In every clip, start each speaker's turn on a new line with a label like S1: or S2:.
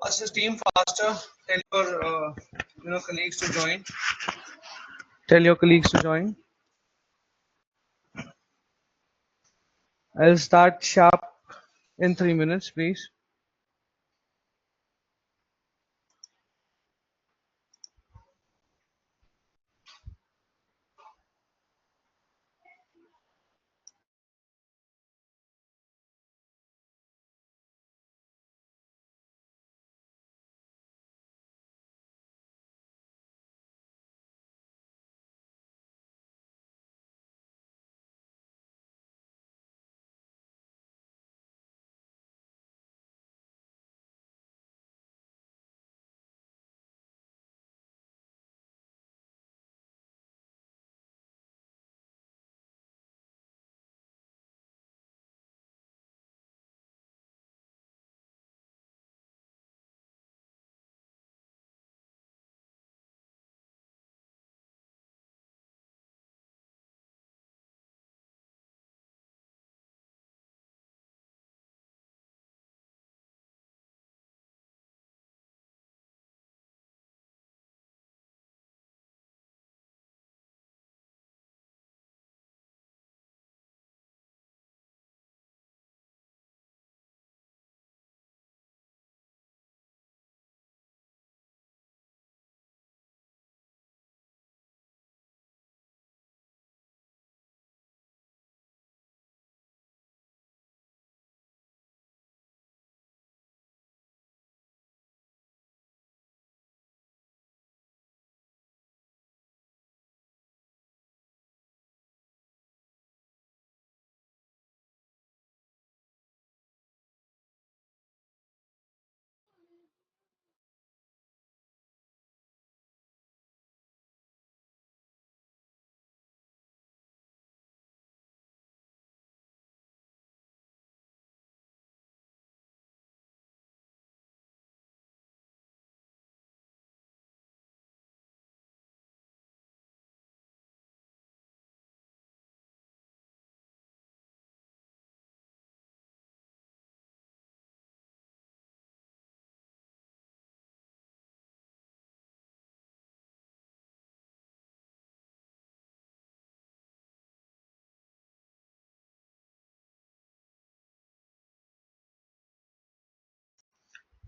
S1: Faster team, faster. Tell your colleagues to join. Tell your colleagues to join. I'll start sharp in 3 minutes, please.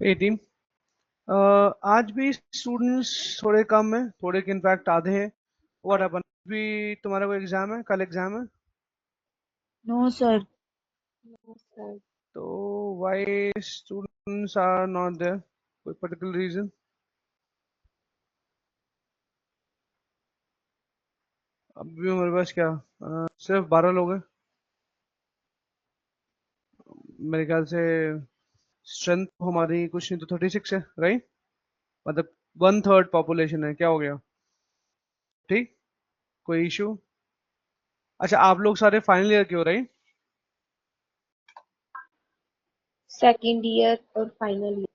S1: Hey team. आज भी students थोड़े कम है, थोड़े के in fact आधे हैं. What happened? भी तुम्हारा कोई एग्जाम है, कल एग्जाम है.
S2: No, sir.
S1: तो why students are not there? कोई particular reason? अभी हमारे पास क्या सिर्फ 12 लोग हैं मेरे ख्याल से. स्ट्रेंथ हमारी कुछ नहीं तो 36 है, राइट. मतलब 1/3 पॉपुलेशन है. क्या हो गया? ठीक. कोई इशू? अच्छा, आप लोग सारे फाइनल ईयर के हो, राइट?
S3: सेकेंड ईयर और final year.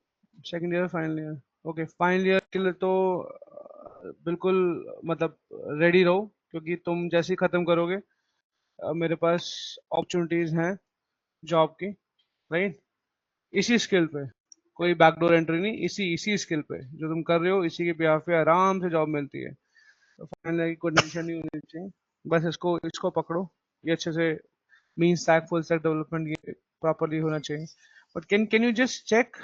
S1: Second year final year. Okay, final year के लिए तो बिल्कुल मतलब रेडी रहो, क्योंकि तुम जैसे ही खत्म करोगे मेरे पास अपॉर्चुनिटीज हैं जॉब की, राइट. इसी स्किल पे, कोई बैकडोर एंट्री नहीं, इसी इसी स्किल पे जो तुम कर रहे हो, इसी के बिहाफ पे आराम से जॉब मिलती है. तो फाइनल ईयर की कोई टेंशन नहीं होनी चाहिए. बस इसको इसको पकड़ो. ये अच्छे से mean stack full stack development ये प्रॉपरली होना चाहिए. But can you just check,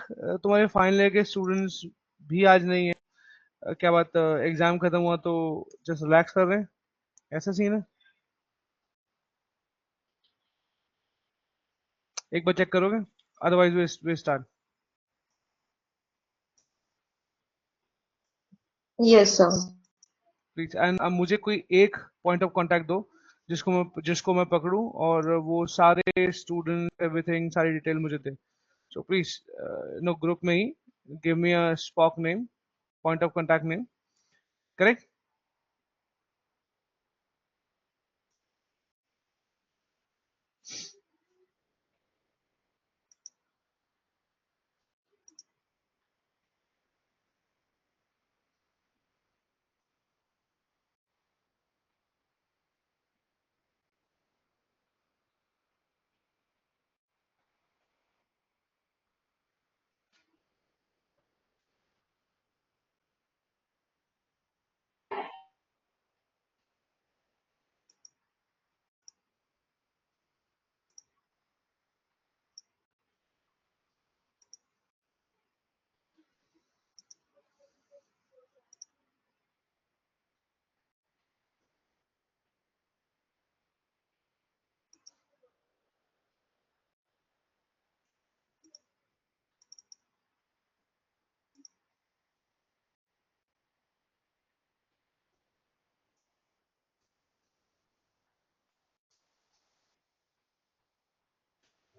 S1: तुम्हारे फाइनल ईयर के स्टूडेंट्स भी आज नहीं है. क्या बात, एग्जाम खत्म हुआ तो जस्ट रिलैक्स कर रहे हैं, ऐसा सीन है? एक बार चेक करोगे? Otherwise way start.
S3: Yes sir.
S1: Please. And अब मुझे कोई एक पॉइंट ऑफ कांटेक्ट दो जिसको मैं पकड़ूं और वो सारे स्टूडेंट एवरीथिंग सारी डिटेल मुझे दे. सो प्लीज, नो ग्रुप में ही give me a SPOC name, point of contact name. Correct.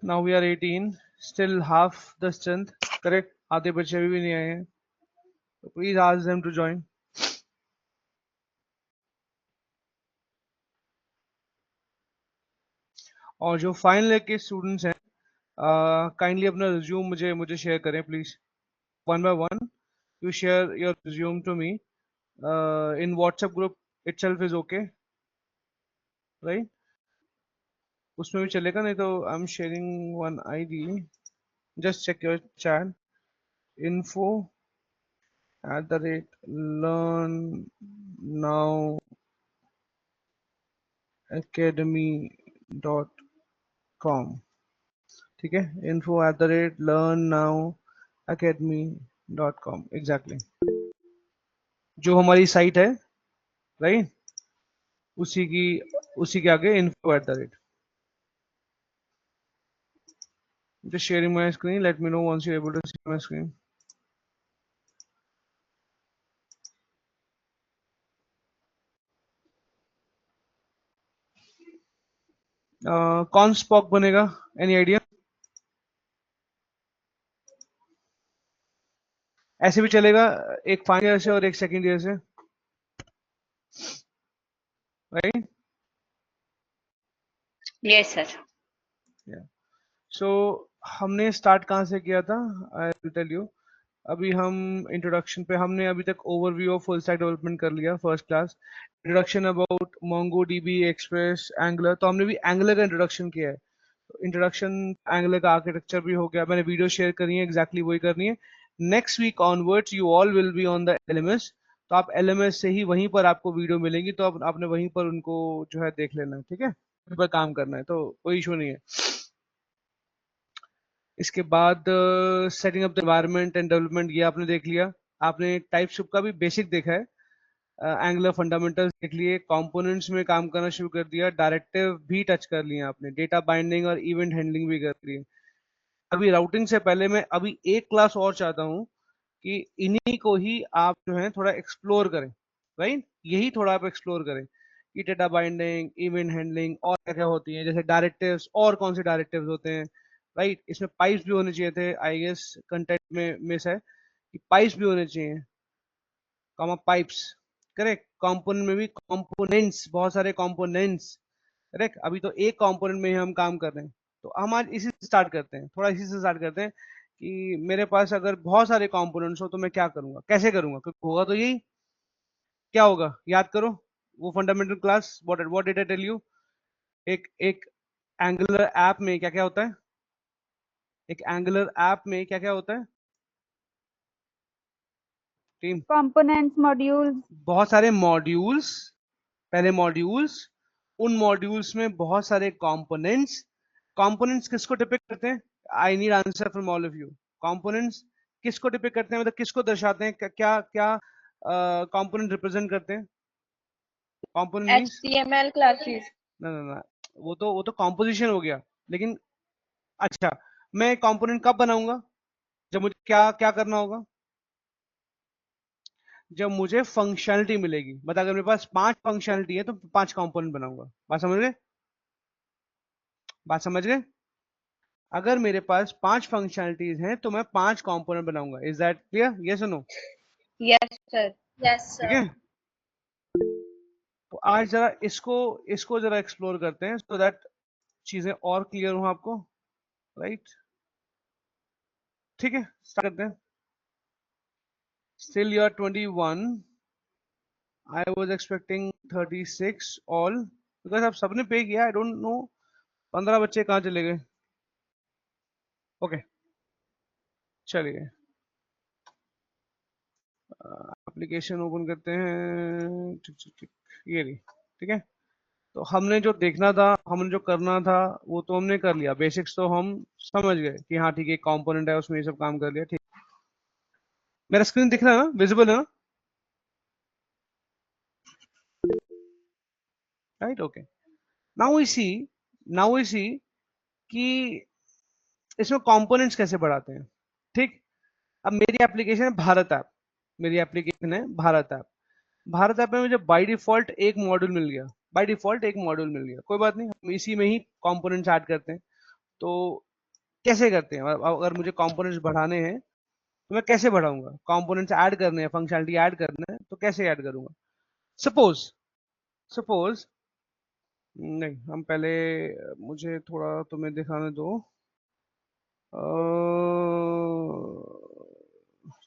S1: Now we are 18, still half the strength, correct? आधे बच्चे अभी भी नहीं आए हैं, तो please ask them to join. और जो फाइनल ईयर के स्टूडेंट्स हैं, काइंडली अपना रिज्यूम मुझे शेयर करें please, one by one. You share your resume to me in WhatsApp group itself is okay, right? उसमें भी चलेगा, नहीं तो I am sharing one ID. Just check your chat. info @learnnowacademy.com. ठीक है, info@learnnowacademy.com एग्जैक्टली, जो हमारी साइट है, राइट? उसी के आगे info@. Just sharing my screen. Let me know once you're able to see my screen. कौन स्पॉक बनेगा? Any idea? ऐसे भी चलेगा, एक फाइनल ईयर से और एक सेकेंड ईयर से, राइट?
S3: Yes sir.
S1: सो हमने स्टार्ट कहाँ से किया था? I will tell you. अभी हम इंट्रोडक्शन पे, हमने अभी तक overview of full stack development कर लिया, first class. Introduction about MongoDB, Express, Angular. तो हमने भी एंगुलर का इंट्रोडक्शन किया है. इंट्रोडक्शन एंगुलर का आर्किटेक्चर भी हो गया, मैंने वीडियो शेयर करी है, एग्जैक्टली वही करनी है. Next week onwards you all will be on the LMS. तो आप LMS से ही वहीं पर आपको वीडियो मिलेंगी, तो आपने वहीं पर उनको जो है देख लेना है, ठीक है? उस पर काम करना है, तो कोई इशू नहीं है. इसके बाद setting up the environment and development, ये आपने देख लिया. आपने टाइपस्क्रिप्ट का भी बेसिक देखा है, एंगुलर फंडामेंटल्स देख लिए, कंपोनेंट्स में काम करना शुरू कर दिया, डायरेक्टिव भी टच कर लिए आपने, डेटा बाइंडिंग और इवेंट हैंडलिंग भी कर लिए. अभी राउटिंग से पहले मैं अभी एक क्लास और चाहता हूँ कि इन्हीं को ही आप जो है थोड़ा एक्सप्लोर करें, राइट? यही थोड़ा आप एक्सप्लोर करें कि डेटा बाइंडिंग, इवेंट हैंडलिंग और क्या क्या होती है, जैसे डायरेक्टिव्स, और कौन से डायरेक्टिव्स होते हैं, राइट? इसमें पाइप्स भी होने चाहिए थे, आई गेस कंटेंट में मिस है कि पाइप्स भी होने चाहिए, कॉमा पाइप्स, करेक्ट? कंपोनेंट में भी कंपोनेंट्स, बहुत सारे कंपोनेंट्स, करेक्ट? अभी तो एक कंपोनेंट में ही हम काम कर रहे हैं, तो हम आज इसी से स्टार्ट करते हैं, थोड़ा इसी से स्टार्ट करते हैं कि मेरे पास अगर बहुत सारे कंपोनेंट्स हो तो मैं क्या करूंगा, कैसे करूंगा? क्योंकि होगा तो यही, क्या होगा याद करो, वो fundamental class, what did I tell you? एक एक एंगुलर ऐप में क्या क्या होता है? एक एंगुलर ऐप में क्या क्या होता है टीम?
S2: components, modules.
S1: बहुत सारे मॉड्यूल्स, पहले मॉड्यूल्स, उन मॉड्यूल्स में बहुत सारे कंपोनेंट्स. कंपोनेंट्स किसको डिपिक्ट करते हैं? I need answer from all of you. Components किसको डिपिक्ट करते हैं, मतलब किसको दर्शाते हैं? क्या क्या कंपोनेंट रिप्रेजेंट करते हैं? Component means
S3: HTML classes.
S1: ना ना ना, वो तो कॉम्पोजिशन हो गया. लेकिन अच्छा, मैं कंपोनेंट कब बनाऊंगा? जब मुझे क्या क्या करना होगा? जब मुझे फंक्शनलिटी मिलेगी. मतलब अगर मेरे पास 5 फंक्शनलिटी है तो 5 कंपोनेंट बनाऊंगा. बात समझ गए? बात समझ गए? अगर मेरे पास 5 फंक्शनलिटीज हैं तो मैं 5 कंपोनेंट बनाऊंगा. Is that clear? यस और नो?
S3: Yes sir. यस
S1: ठीक है, तो आज जरा इसको जरा एक्सप्लोर करते हैं, सो दैट चीजें और क्लियर हो आपको, राइट? ठीक है, स्टार्ट करते हैं. Still you are 21. I was expecting 36 all, because आप सबने पे किया. आई डोंट नो 15 बच्चे कहाँ चले गए. ओके, चलिए एप्लीकेशन ओपन करते हैं. ये रही, ठीक है. तो हमने जो देखना था, हमने जो करना था, वो तो हमने कर लिया. बेसिक्स तो हम समझ गए कि हाँ ठीक है, कंपोनेंट है उसमें ये सब काम कर लिया. ठीक, मेरा स्क्रीन दिख रहा है ना, विजिबल है ना? Right, okay. नाउ वी सी कि इसमें कंपोनेंट्स कैसे बढ़ाते हैं. ठीक, अब मेरी एप्लीकेशन है भारत ऐप. मेरी एप्लीकेशन है भारत ऐप. भारत ऐप में मुझे बाय डिफॉल्ट एक मॉड्यूल मिल गया. बाय डिफॉल्ट एक मॉड्यूल मिल गया, कोई बात नहीं, हम इसी में ही कंपोनेंट्स ऐड करते हैं. तो कैसे करते हैं, मतलब अगर मुझे कंपोनेंट्स बढ़ाने हैं तो मैं कैसे बढ़ाऊंगा, कंपोनेंट्स ऐड करने हैं, फंक्शनलिटी ऐड करना है तो कैसे ऐड करूंगा। सपोज सपोज नहीं, हम पहले मुझे थोड़ा तुम्हें दिखाने दो।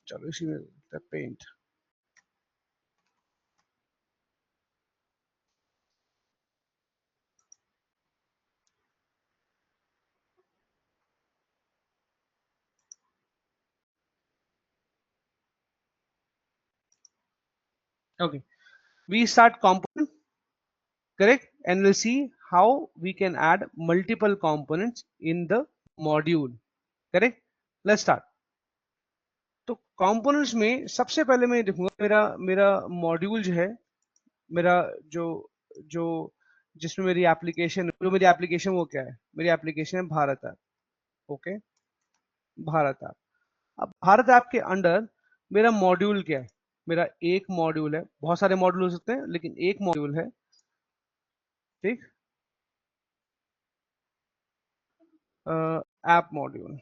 S1: चलो इसी में paint. Okay, we start component, correct, and we'll see how we can add multiple components in the module, correct. Let's start. तो components में सबसे पहले मैं ये देखूंगा, मेरा मेरा मॉड्यूल जो है, मेरा जो जो जिसमें मेरी एप्लीकेशन, जो मेरी एप्लीकेशन वो क्या है, मेरी एप्लीकेशन है Bharat app. Okay, Bharat app. अब भारत ऐप के अंडर मेरा मॉड्यूल क्या है, मेरा एक मॉड्यूल है, बहुत सारे मॉड्यूल हो सकते हैं लेकिन एक मॉड्यूल है, ठीक, ऐप मॉड्यूल।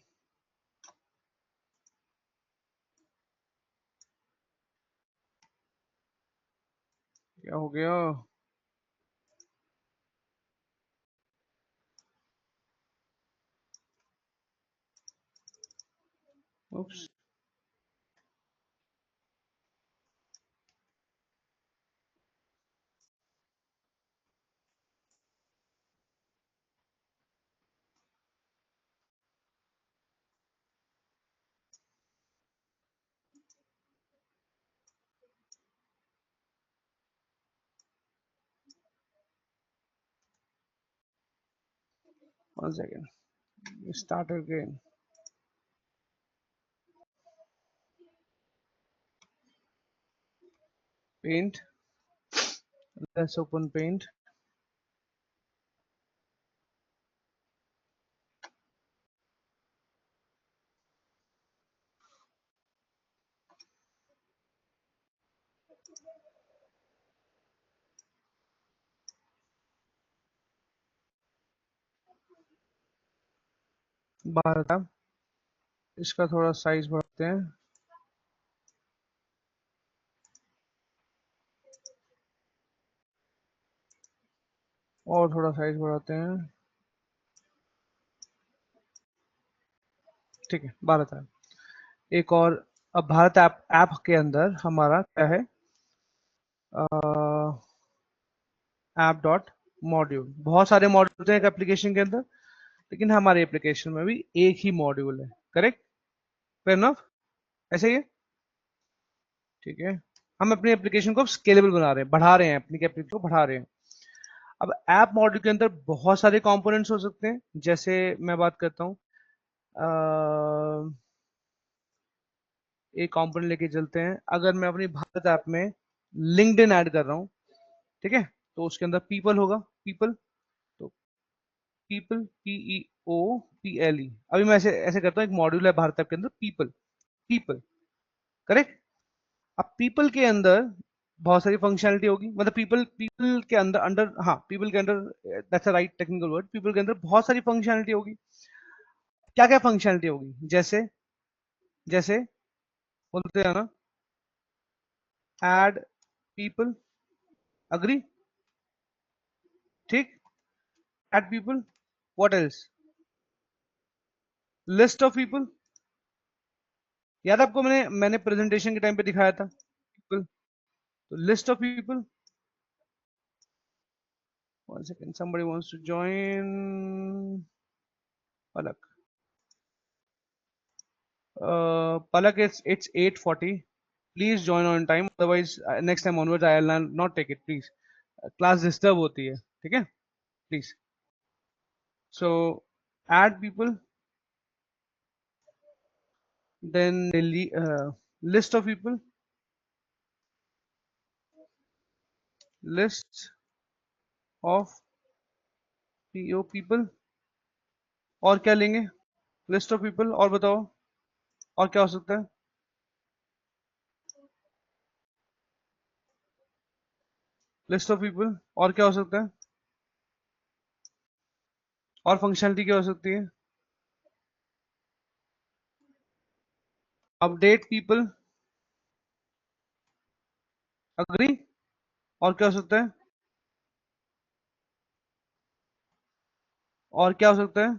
S1: क्या हो गया? Oops. One second. Start again. Paint. Let's open Paint. Bharat app, इसका थोड़ा साइज बढ़ाते हैं, और थोड़ा साइज बढ़ाते हैं, ठीक है। भारत ऐप एक और। अब भारत ऐप ऐप के अंदर हमारा क्या है, ऐप डॉट मॉड्यूल। बहुत सारे मॉड्यूल होते हैं एक एप्लीकेशन के अंदर, लेकिन हमारे एप्लीकेशन में भी एक ही मॉड्यूल है, करेक्ट, फेयर इनफ, ऐसे ही है, ठीक है। हम अपनी एप्लीकेशन को स्केलेबल बना रहे हैं, बढ़ा रहे हैं, अपनी एप्लीकेशन को बढ़ा रहे हैं। अब ऐप मॉड्यूल के अंदर बहुत सारे कंपोनेंट्स हो सकते हैं, जैसे मैं बात करता हूँ, एक कंपोनेंट लेके चलते हैं। अगर मैं अपनी भारत ऐप में लिंक्डइन ऐड कर रहा हूँ, ठीक है, तो उसके अंदर पीपल होगा, पीपल, तो पीपल, PEOPLE। अभी मैं ऐसे ऐसे करता हूँ, एक मॉड्यूल है भारत ऐप के अंदर पीपल, पीपल, करेक्ट। अब पीपल के अंदर बहुत सारी फंक्शनलिटी होगी, मतलब पीपल पीपल के अंदर अंडर, हाँ पीपल के अंदर, that's a right technical word, people के अंदर बहुत सारी फंक्शनलिटी होगी। क्या क्या फंक्शनलिटी होगी, जैसे जैसे बोलते हैं ना, ऐड पीपल, अग्री, ठीक, add people, what else, list of people, याद है आपको, मैंने प्रेजेंटेशन के टाइम पे दिखाया था पीपल, तो list of people. One second, somebody wants to join, Palak, Palak, it's 8:40. Please join on time. Otherwise, next time onwards, I will not take it. Please, class disturb होती है, ठीक है? Please. So, add people, then list of people, list of PO people, और क्या लेंगे? List of people, और बताओ, और क्या हो सकता है? List of people, और क्या हो सकता है? और फंक्शनलिटी क्या हो सकती है? Update people, agree. और क्या हो सकता है? और क्या हो सकता है?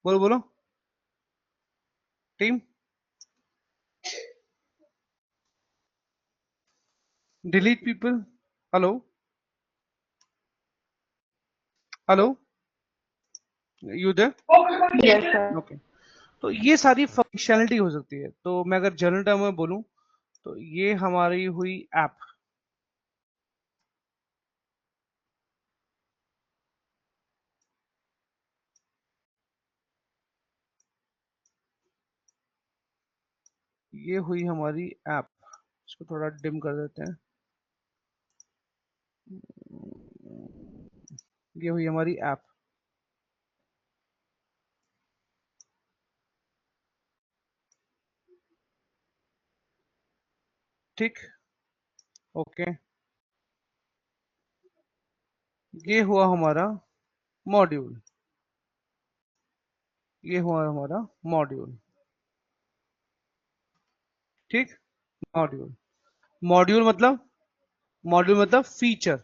S1: बोलो बोलो team. Delete people. Hello hello, you there?
S3: Yes, sir.
S1: Okay. तो ये सारी फंक्शनैलिटी हो सकती है। तो मैं अगर जनरल टर्म में बोलूं तो ये हमारी हुई ऐप। ये हुई हमारी ऐप। इसको थोड़ा डिम कर देते हैं। ये हुई हमारी ऐप। ठीक, ओके। ये हुआ हमारा मॉड्यूल। ये हुआ हमारा मॉड्यूल। ठीक, मॉड्यूल। मॉड्यूल मतलब, मॉड्यूल मतलब फीचर।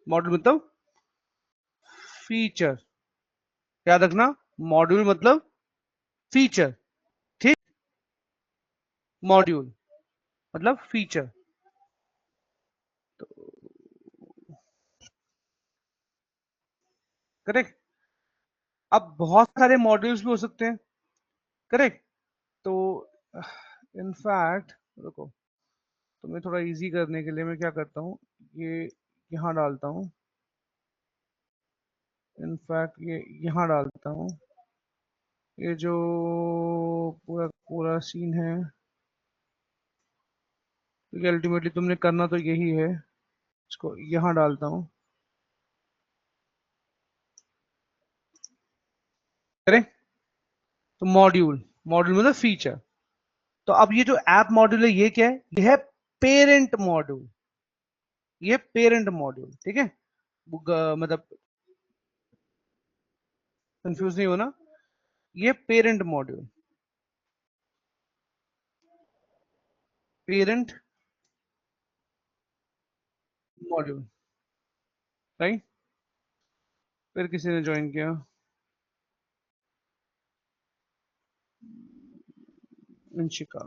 S1: मॉड्यूल मतलब फीचर, याद रखना। मॉड्यूल मतलब फीचर। ठीक, मॉड्यूल मतलब फीचर। करेक्ट। अब बहुत सारे मॉड्यूल्स भी हो सकते हैं। करेक्ट। तो इनफैक्ट रुको, तुम्हें थोड़ा इजी करने के लिए मैं क्या करता हूँ, ये यहाँ डालता हूँ। इनफैक्ट ये यहाँ डालता हूँ। ये जो पूरा पूरा सीन है, क्योंकि अल्टीमेटली तुमने करना तो यही है। इसको यहाँ डालता हूँ। करेक्ट। तो मॉड्यूल, मॉड्यूल मतलब फीचर। तो अब ये जो ऐप मॉड्यूल है ये क्या है? ये है पेरेंट मॉड्यूल। ये पेरेंट मॉड्यूल, ठीक है। मतलब कंफ्यूज नहीं होना। ये parent module, parent module, right. फिर किसी ने ज्वाइन किया, Anshika,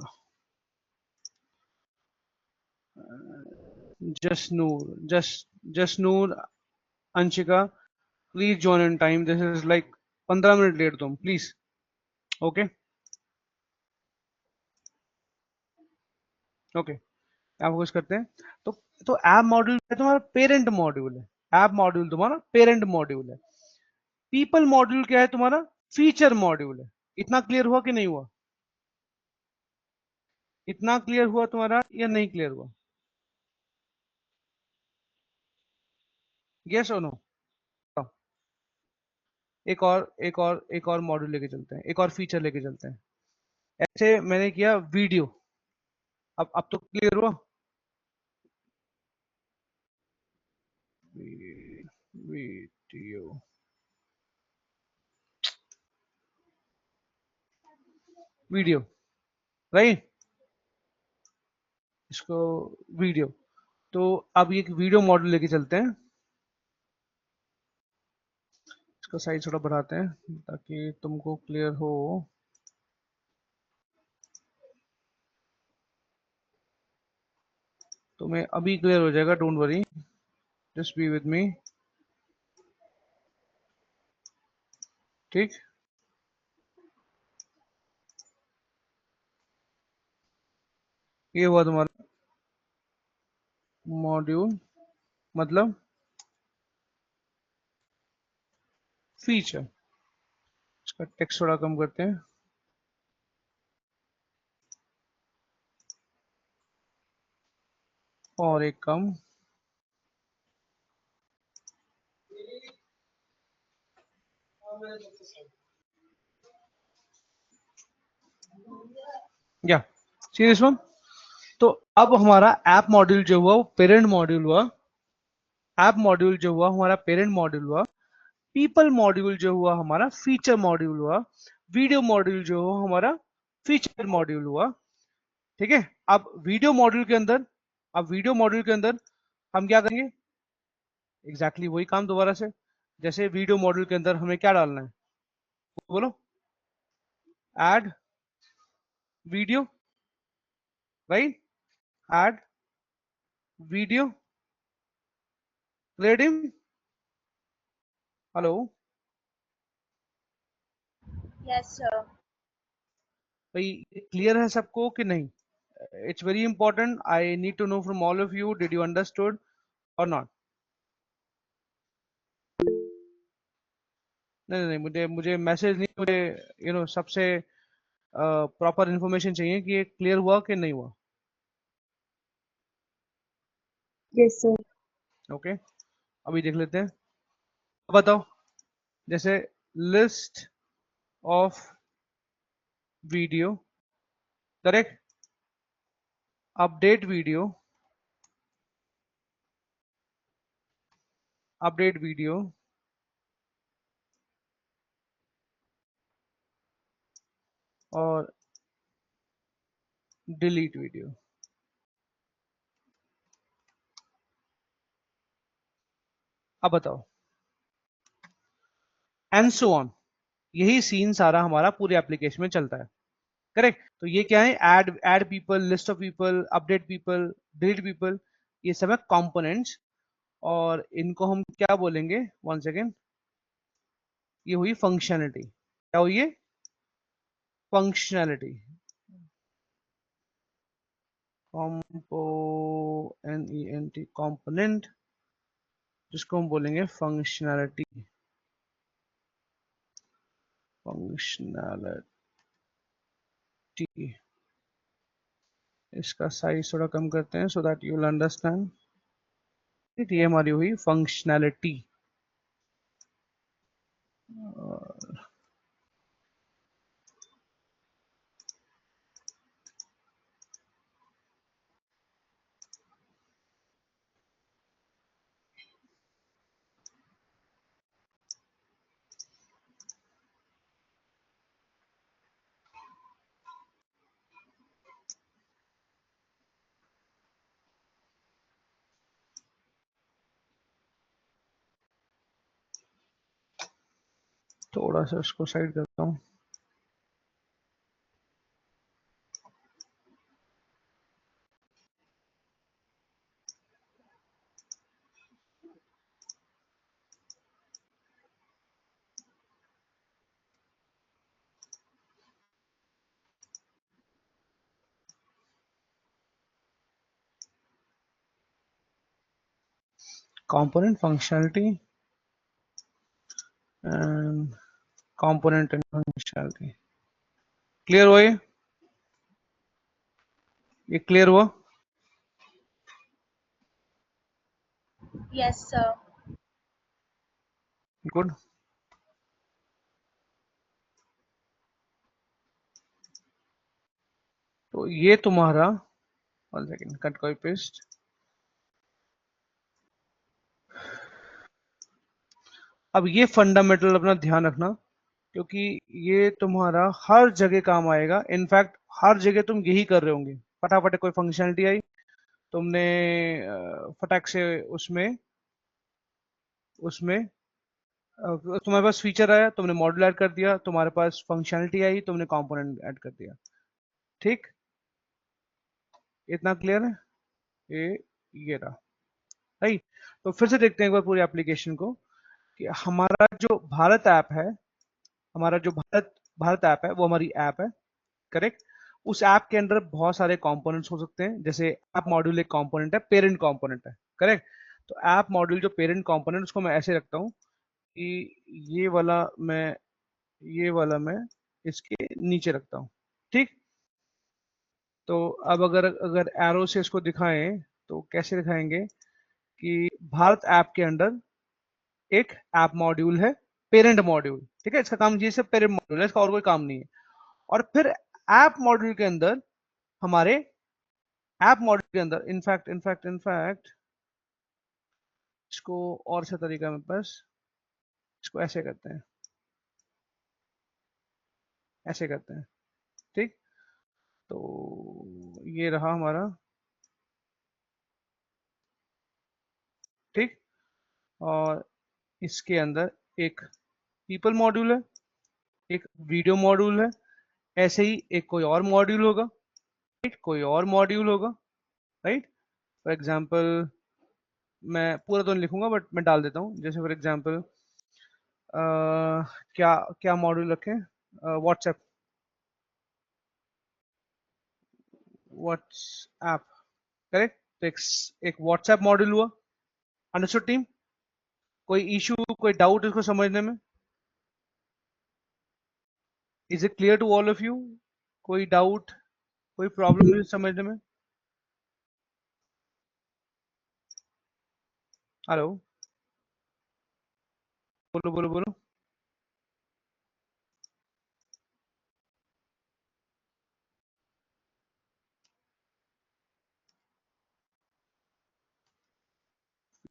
S1: Jasnoor, Jasnoor, Anshika, please join in time. This is like 15 minute late तुम प्लीज। ओके ओके, आप कुछ करते हैं। तो तो ऐप मॉड्यूल तुम्हारा पेरेंट मॉड्यूल है। ऐप मॉड्यूल तुम्हारा पेरेंट मॉड्यूल है। पीपल मॉड्यूल क्या है तुम्हारा? फीचर मॉड्यूल है। इतना क्लियर हुआ कि नहीं हुआ? इतना क्लियर हुआ तुम्हारा या नहीं क्लियर हुआ? यस और नो? एक और मॉड्यूल लेके चलते हैं, एक और फीचर लेके चलते हैं। ऐसे मैंने किया वीडियो। अब तो क्लियर हुआ। Video, video, right. इसको वीडियो। तो अब ये एक वीडियो मॉड्यूल लेके चलते हैं। इसका साइज थोड़ा बढ़ाते हैं ताकि तुमको क्लियर हो। तुम्हें अभी क्लियर हो जाएगा, don't worry, just be with me. ठीक, ये हुआ तुम्हारा मॉड्यूल मतलब फीचर। इसका टेक्स्ट थोड़ा कम करते हैं और एक कम। या सीरियस वन। तो अब हमारा ऐप मॉड्यूल जो हुआ वो पेरेंट मॉड्यूल हुआ। ऐप मॉड्यूल जो हुआ हमारा पेरेंट मॉड्यूल हुआ। पीपल मॉड्यूल जो हुआ हमारा फीचर मॉड्यूल हुआ। वीडियो मॉड्यूल जो हुआ हमारा फीचर मॉड्यूल हुआ। ठीक है, अब वीडियो मॉड्यूल के अंदर, हम क्या करेंगे? एग्जैक्टली वही काम दोबारा से। जैसे वीडियो मॉड्यूल के अंदर हमें क्या डालना है, बोलो? Add video, right? Add video रेडिम। Hello
S2: Yes, sir.
S1: भाई, क्लियर है सबको कि नहीं? It's very important, I need to know from all of you, did you understood और नॉट? नहीं नहीं, मुझे मुझे मैसेज नहीं, मुझे सबसे प्रॉपर इंफॉर्मेशन चाहिए कि ये क्लियर हुआ कि नहीं हुआ।
S3: Yes, sir.
S1: ओके, अभी देख लेते हैं। अब बताओ, जैसे list of video, correct? Update video, update video और डिलीट वीडियो। अब बताओ, एंड सो ऑन। यही सीन सारा हमारा पूरे एप्लीकेशन में चलता है, करेक्ट? तो ये क्या है? Add people, list of people, update people, delete people, ये सब है कंपोनेंट्स। और इनको हम क्या बोलेंगे? वन सेकेंड, ये हुई फंक्शनलिटी। क्या हुई ये? फंक्शनलिटी। NENT, कंपोनेंट, जिसको हम बोलेंगे फंक्शनलिटी। फंक्शनलिटी, इसका साइज थोड़ा कम करते हैं so that you will understand. ये हमारी हुई फंक्शनैलिटी। थोड़ा सा इसको साइड करता हूँ। Component functionality and component and functionality. Clear हुआ ये क्लियर हुआ?
S2: Yes, sir.
S1: गुड। तो ये तुम्हारा, one second, cut copy paste. अब ये फंडामेंटल अपना ध्यान रखना, क्योंकि ये तुम्हारा हर जगह काम आएगा। इनफैक्ट हर जगह तुम यही कर रहे होंगे। फटाफट कोई फंक्शनलिटी आई, तुमने फटाक से उसमें उसमें तुम्हारे पास फीचर आया, तुमने मॉड्यूल ऐड कर दिया, तुम्हारे पास फंक्शनलिटी आई, तुमने कंपोनेंट ऐड कर दिया। ठीक, इतना क्लियर है? ये रहा, राइट? तो फिर से देखते हैं एक बार पूरी एप्लीकेशन को, कि हमारा जो भारत ऐप है, हमारा जो भारत भारत ऐप है, वो हमारी ऐप है, करेक्ट? उस ऐप के अंदर बहुत सारे कंपोनेंट्स हो सकते हैं। जैसे ऐप मॉड्यूल एक कंपोनेंट है, पेरेंट कंपोनेंट है, करेक्ट? तो ऐप मॉड्यूल जो पेरेंट कंपोनेंट, उसको मैं ऐसे रखता हूँ कि ये वाला मैं ये वाला मैं इसके नीचे रखता हूँ। ठीक, तो अब अगर अगर एरो से इसको दिखाएं तो कैसे दिखाएंगे? कि भारत ऐप के अंदर एक ऐप मॉड्यूल है, पेरेंट मॉड्यूल। ठीक है, इसका काम ये सिर्फ पेरेंट मॉड्यूल है, इसका और कोई काम नहीं है। और फिर ऐप मॉड्यूल के अंदर, हमारे ऐप मॉड्यूल के अंदर, इनफैक्ट इसको और अच्छा तरीका में, बस इसको ऐसे करते हैं, ऐसे करते हैं। ठीक, तो ये रहा हमारा, ठीक। और इसके अंदर एक पीपल मॉड्यूल है, एक वीडियो मॉड्यूल है, ऐसे ही एक कोई और मॉड्यूल होगा, राइट, कोई और मॉड्यूल होगा, राइट। फॉर एग्जांपल मैं पूरा तो नहीं लिखूंगा बट मैं डाल देता हूँ, जैसे फॉर एग्जांपल क्या क्या मॉड्यूल रखें, व्हाट्सएप, व्हाट्सएप, करेक्ट। तो एक व्हाट्सएप मॉड्यूल हुआ, अंडरस्टूड टीम। कोई इशू, कोई डाउट इसको समझने में? Is it clear to all of you? कोई डाउट, कोई प्रॉब्लम समझने में? हेलो, बोलो बोलो बोलो।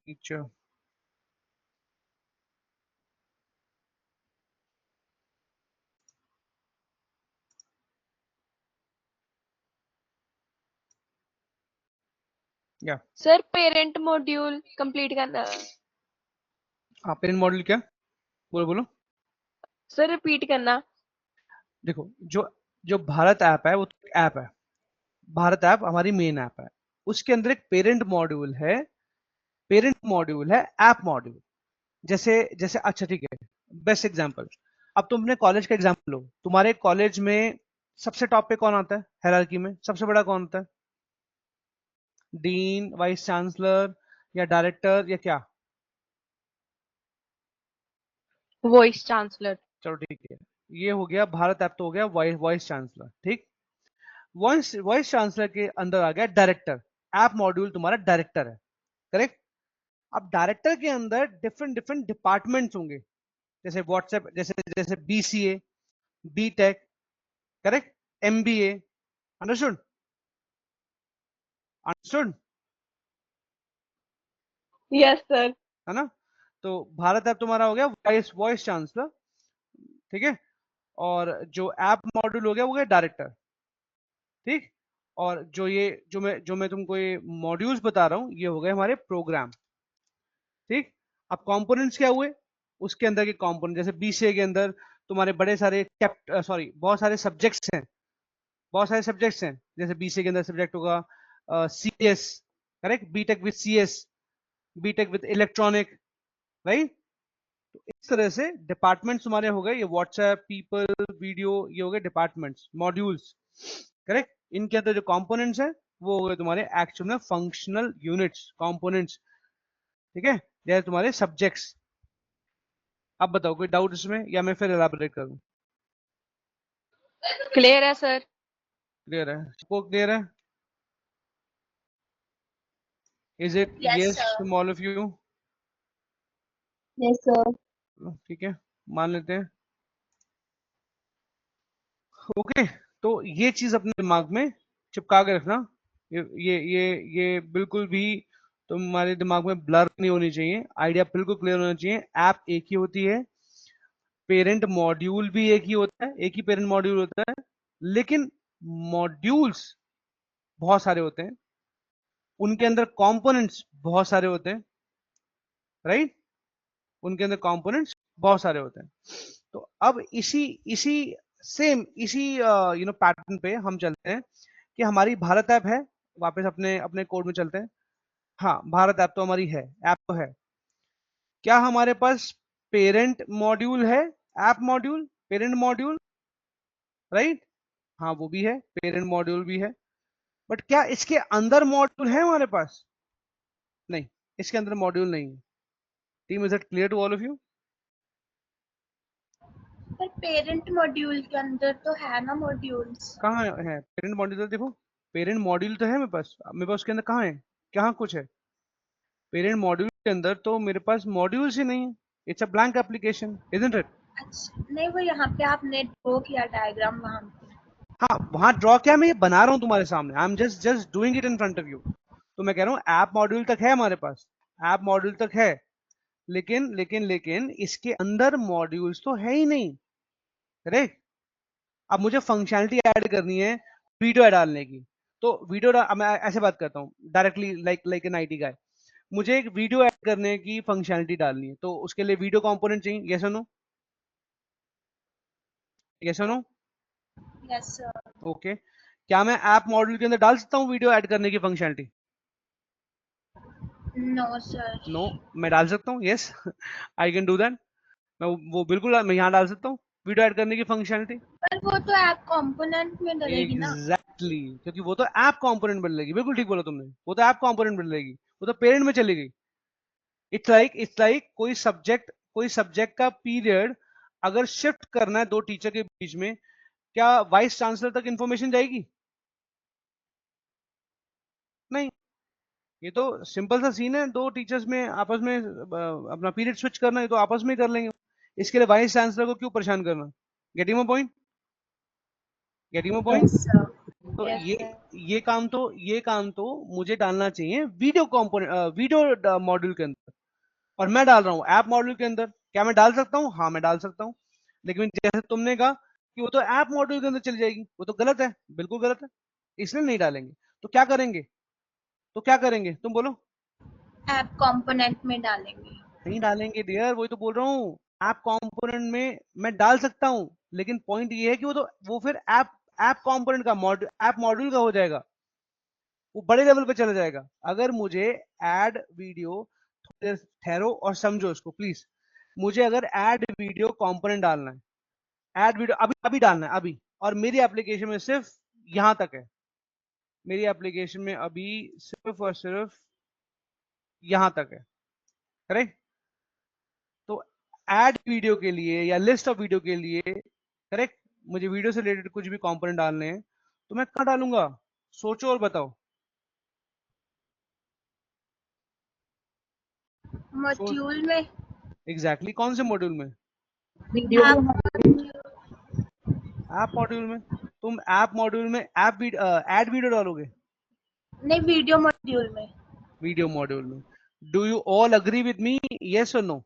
S1: अच्छा, या
S3: सर पेरेंट मॉड्यूल कंप्लीट करना।
S1: पेरेंट मॉड्यूल क्या? बोलो बोलो।
S3: सर रिपीट करना।
S1: देखो, जो जो भारत ऐप है वो तो ऐप है, भारत ऐप हमारी मेन ऐप है, उसके अंदर एक पेरेंट मॉड्यूल है, पेरेंट मॉड्यूल है ऐप मॉड्यूल। जैसे जैसे अच्छा ठीक है, बेस्ट एग्जांपल, अब तुम अपने कॉलेज का एग्जांपल लो, तुम्हारे कॉलेज में सबसे टॉप पे कौन आता है हायरार्की में, सबसे बड़ा कौन होता है? डीन, वाइस चांसलर, या डायरेक्टर, या क्या?
S3: Voice chancellor.
S1: चलो ठीक है, ये हो गया भारत ऐप, तो हो गया वाइस वाइस चांसलर, ठीक। वॉइस वॉइस चांसलर के अंदर आ गया डायरेक्टर, ऐप मॉड्यूल तुम्हारा डायरेक्टर है, करेक्ट। अब डायरेक्टर के अंदर डिफरेंट डिफरेंट डिपार्टमेंट्स होंगे, जैसे व्हाट्सएप, जैसे जैसे BCA, BTech, correct, MBA, understood, understood,
S3: yes sir.
S1: है ना। तो भारत ऐप तुम्हारा हो गया वॉइस वॉइस चांसलर, ठीक है। और जो ऐप मॉड्यूल हो गया वो गया डायरेक्टर, ठीक। और जो मैं तुमको ये मॉड्यूल्स बता रहा हूँ, ये हो गए हमारे प्रोग्राम, ठीक। अब कंपोनेंट्स क्या हुए, उसके अंदर के कंपोनेंट, जैसे बीसीए के अंदर तुम्हारे बड़े सारे सॉरी बहुत सारे सब्जेक्ट्स हैं, बहुत सारे सब्जेक्ट्स हैं, जैसे बीसीए के अंदर सब्जेक्ट होगा CS, correct, BTech with CS, BTech with electronic, right. तो इस तरह से डिपार्टमेंट्स तुम्हारे हो गए, ये व्हाट्सएप, पीपल, वीडियो, ये हो गए डिपार्टमेंट्स, मॉड्यूल्स, करेक्ट। इनके अंदर जो कंपोनेंट्स हैं वो हो गए तुम्हारे एक्चुअल में फंक्शनल यूनिट्स, कंपोनेंट्स, ठीक है, जैसे तुम्हारे सब्जेक्ट्स। अब बताओ कोई डाउट इसमें, या मैं फिर एलाबोरेट करूं?
S3: क्लियर है सर।
S1: क्लियर है सबको? क्लियर है? Is it
S2: Yes,
S1: yes
S2: sir.
S1: From all of you?
S3: Yes sir.
S1: ठीक है, मान लेते हैं, ओके। तो ये चीज अपने दिमाग में चिपका के रखना, ये बिल्कुल भी तुम्हारे दिमाग में ब्लर नहीं होनी चाहिए, आइडिया बिल्कुल क्लियर होना चाहिए। ऐप एक ही होती है, पेरेंट मॉड्यूल भी एक ही होता है, एक ही पेरेंट मॉड्यूल होता है, लेकिन मॉड्यूल्स बहुत सारे होते हैं, उनके अंदर कंपोनेंट्स बहुत सारे होते हैं, राइट, उनके अंदर कंपोनेंट्स बहुत सारे होते हैं। तो अब इसी इसी सेम इसी पैटर्न पे हम चलते हैं कि हमारी भारत ऐप है, वापस अपने अपने कोड में चलते हैं। हाँ, भारत ऐप तो हमारी है, ऐप तो है। क्या हमारे पास पेरेंट मॉड्यूल है, app module, parent module, right? हाँ वो भी है, पेरेंट मॉड्यूल भी है, बट क्या इसके अंदर मॉड्यूल है हमारे पास? नहीं, इसके अंदर मॉड्यूल नहीं है। Team, is it clear to all of you?
S2: पर पेरेंट मॉड्यूल के अंदर तो है ना मॉड्यूल्स।
S1: कहाँ है पेरेंट मॉड्यूल? देखो, पेरेंट मॉड्यूल तो है मेरे पास उसके अंदर कहाँ है, कहाँ कुछ है? पेरेंट मॉड्यूल के अंदर तो मेरे पास मॉड्यूल्स ही नहीं है, it's a blank application, isn't it?
S2: अच्छा नहीं, वो यहाँ पे आपने ड्रॉ किया डायग्राम वहां पे।
S1: हाँ, वहां ड्रॉ किया, मैं ये बना रहा हूँ तुम्हारे सामने, I am just just doing it in front of you. तो मैं कह रहा हूँ ऐप मॉड्यूल तक है हमारे पास, ऐप मॉड्यूल तक है, लेकिन इसके अंदर मॉड्यूल्स तो है ही नहीं, करेक्ट। अब मुझे फंक्शनैलिटी ऐड करनी है, वीडियो डालने की। तो मैं ऐसे बात करता हूँ directly, like an IT guy. मुझे एक वीडियो ऐड करने की फंक्शनलिटी डालनी है, तो उसके लिए वीडियो कंपोनेंट चाहिए, यस और नो? यस और नो?
S2: Yes, sir.
S1: ओके। क्या मैं ऐप मॉड्यूल के अंदर डाल सकता हूँ वीडियो ऐड करने की फंक्शनलिटी?
S2: No, sir.
S1: नो। मैं डाल सकता हूँ, yes I can do that. वो बिल्कुल मैं यहाँ डाल सकता हूँ वीडियो ऐड करने की फंक्शनलिटी।
S2: पर वो तो ऐप कंपोनेंट में डलेगी ना।
S1: एग्जैक्टली, क्योंकि वो तो ऐप कंपोनेंट बदलेगी, बिल्कुल ठीक बोला तुमने, वो तो ऐप कंपोनेंट बदलेगी, वो तो पेरेंट में चली गई। इट्स लाइक कोई सब्जेक्ट का पीरियड अगर शिफ्ट करना है दो टीचर के बीच में, क्या वाइस चांसलर तक इंफॉर्मेशन जाएगी? नहीं। ये तो सिंपल सा सीन है, दो टीचर्स में आपस में अपना पीरियड स्विच करना है तो आपस में ही कर लेंगे। इसके लिए वाइस चांसलर को क्यों परेशान करना? Getting my point? Getting my point?
S2: Yes, sir.
S1: तो
S3: Yes,
S1: ये
S3: sir.
S1: ये काम तो मुझे डालना चाहिए वीडियो कंपोनेंट, वीडियो मॉड्यूल के अंदर, और मैं डाल रहा हूँ ऐप मॉड्यूल के अंदर। क्या मैं डाल सकता हूँ? हाँ मैं डाल सकता हूँ। लेकिन जैसे तुमने कहा कि वो तो ऐप मॉड्यूल के अंदर चली जाएगी, वो तो गलत है, बिल्कुल गलत है, इसलिए नहीं डालेंगे। तो क्या करेंगे? तुम बोलो।
S2: ऐप कंपोनेंट में डालेंगे।
S1: नहीं डालेंगे डियर, वही तो बोल रहा हूँ। ऐप कंपोनेंट में मैं डाल सकता हूँ, लेकिन पॉइंट ये है कि वो फिर ऐप ऐप कंपोनेंट का ऐप मॉड्यूल का हो जाएगा, वो बड़े लेवल पे चला जाएगा। अगर मुझे ऐड वीडियो, थोड़ी देर ठहरो और समझो इसको प्लीज। मुझे अगर ऐड वीडियो कंपोनेंट डालना है, ऐड वीडियो अभी अभी डालना है अभी, और मेरी एप्लीकेशन में सिर्फ यहां तक है, मेरी एप्लीकेशन में अभी सिर्फ और सिर्फ यहां तक है, करेक्ट? तो ऐड वीडियो के लिए या लिस्ट ऑफ वीडियो के लिए, करेक्ट, मुझे वीडियो से रिलेटेड कुछ भी कंपोनेंट डालने हैं, तो मैं कहाँ डालूंगा? सोचो और बताओ। सो
S2: मॉड्यूल में।
S1: एग्जैक्टली कौन से मॉड्यूल में?
S3: Video
S2: app
S3: mode.
S1: App module में। तुम ऐप मॉड्यूल में ऐड वीडियो डालोगे?
S2: नहीं, वीडियो मॉड्यूल में।
S1: वीडियो मॉड्यूल में। Do you all agree with me, yes और नो?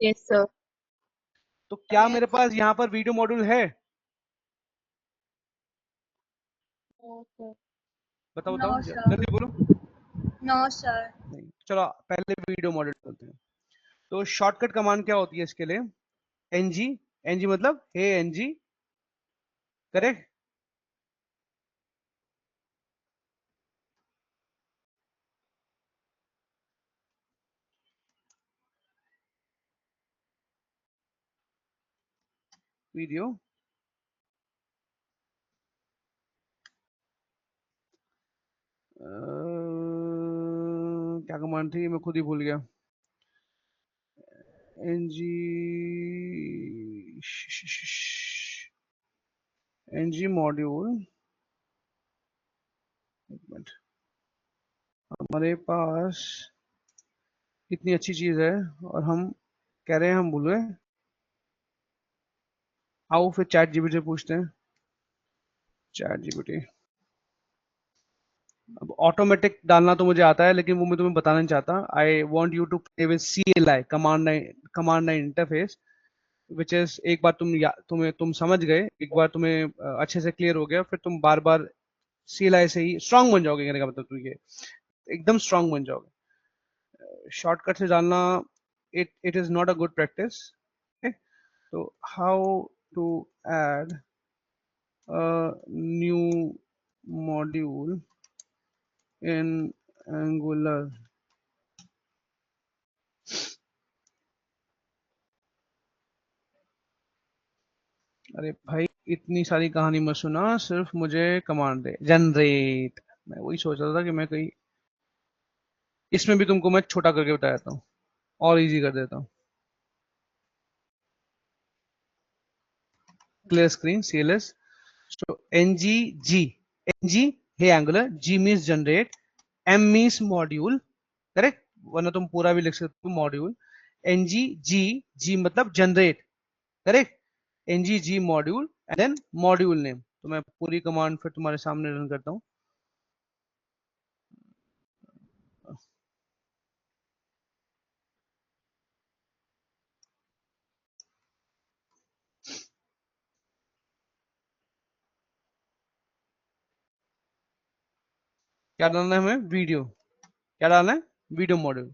S3: Yes, sir.
S1: तो क्या मेरे
S2: Yes.
S1: पास यहाँ पर वीडियो मॉड्यूल है?
S3: No, sir.
S1: बताओ
S2: No,
S1: बताओ,
S2: sir.
S1: जल्दी बोलो।
S2: No, sir.
S1: नहीं, चलो पहले वीडियो मॉड्यूल बोलते हैं। तो शॉर्टकट कमांड क्या होती है इसके लिए? एनजी। एनजी मतलब हे एनजी, करेक्ट? वीडियो क्या कमांड थी, मैं खुद ही भूल गया। एनजी एनजी मॉड्यूल, एक मिनट, हमारे पास कितनी अच्छी चीज है और हम कह रहे हैं हम भूल गए। आओ फिर चैट जीपीटी से पूछते हैं। चैट जीपीटी, अब ऑटोमेटिक डालना तो मुझे आता है, लेकिन वो मैं तुम्हें बताना नहीं चाहता। I want you to play with CLI, command line interface, which is, एक बार तुम समझ गए, एक बार तुम्हें अच्छे से क्लियर हो गया, फिर तुम बार बार CLI से ही स्ट्रांग बन जाओगे, कहने का मतलब तुम ये एकदम स्ट्रांग बन जाओगे। शॉर्टकट से डालना, it is not a good practice. तो how to add a new module in Angular. अरे भाई, इतनी सारी कहानी मत सुना, सिर्फ मुझे कमांड दे जनरेट। मैं वही सोच रहा था कि मैं कहीं इसमें भी तुमको मैं छोटा करके बता देता हूँ और इजी कर देता हूँ। Clear screen, CLS। So NG है Angular, G means generate, M means module, correct? वरना तुम पूरा भी लिख सकते हो मॉड्यूल। G मतलब generate, correct? NG module and then module name. तो मैं पूरी कमांड फिर तुम्हारे सामने रन करता हूँ। क्या डालना है हमें? वीडियो। क्या डालना है? Video module.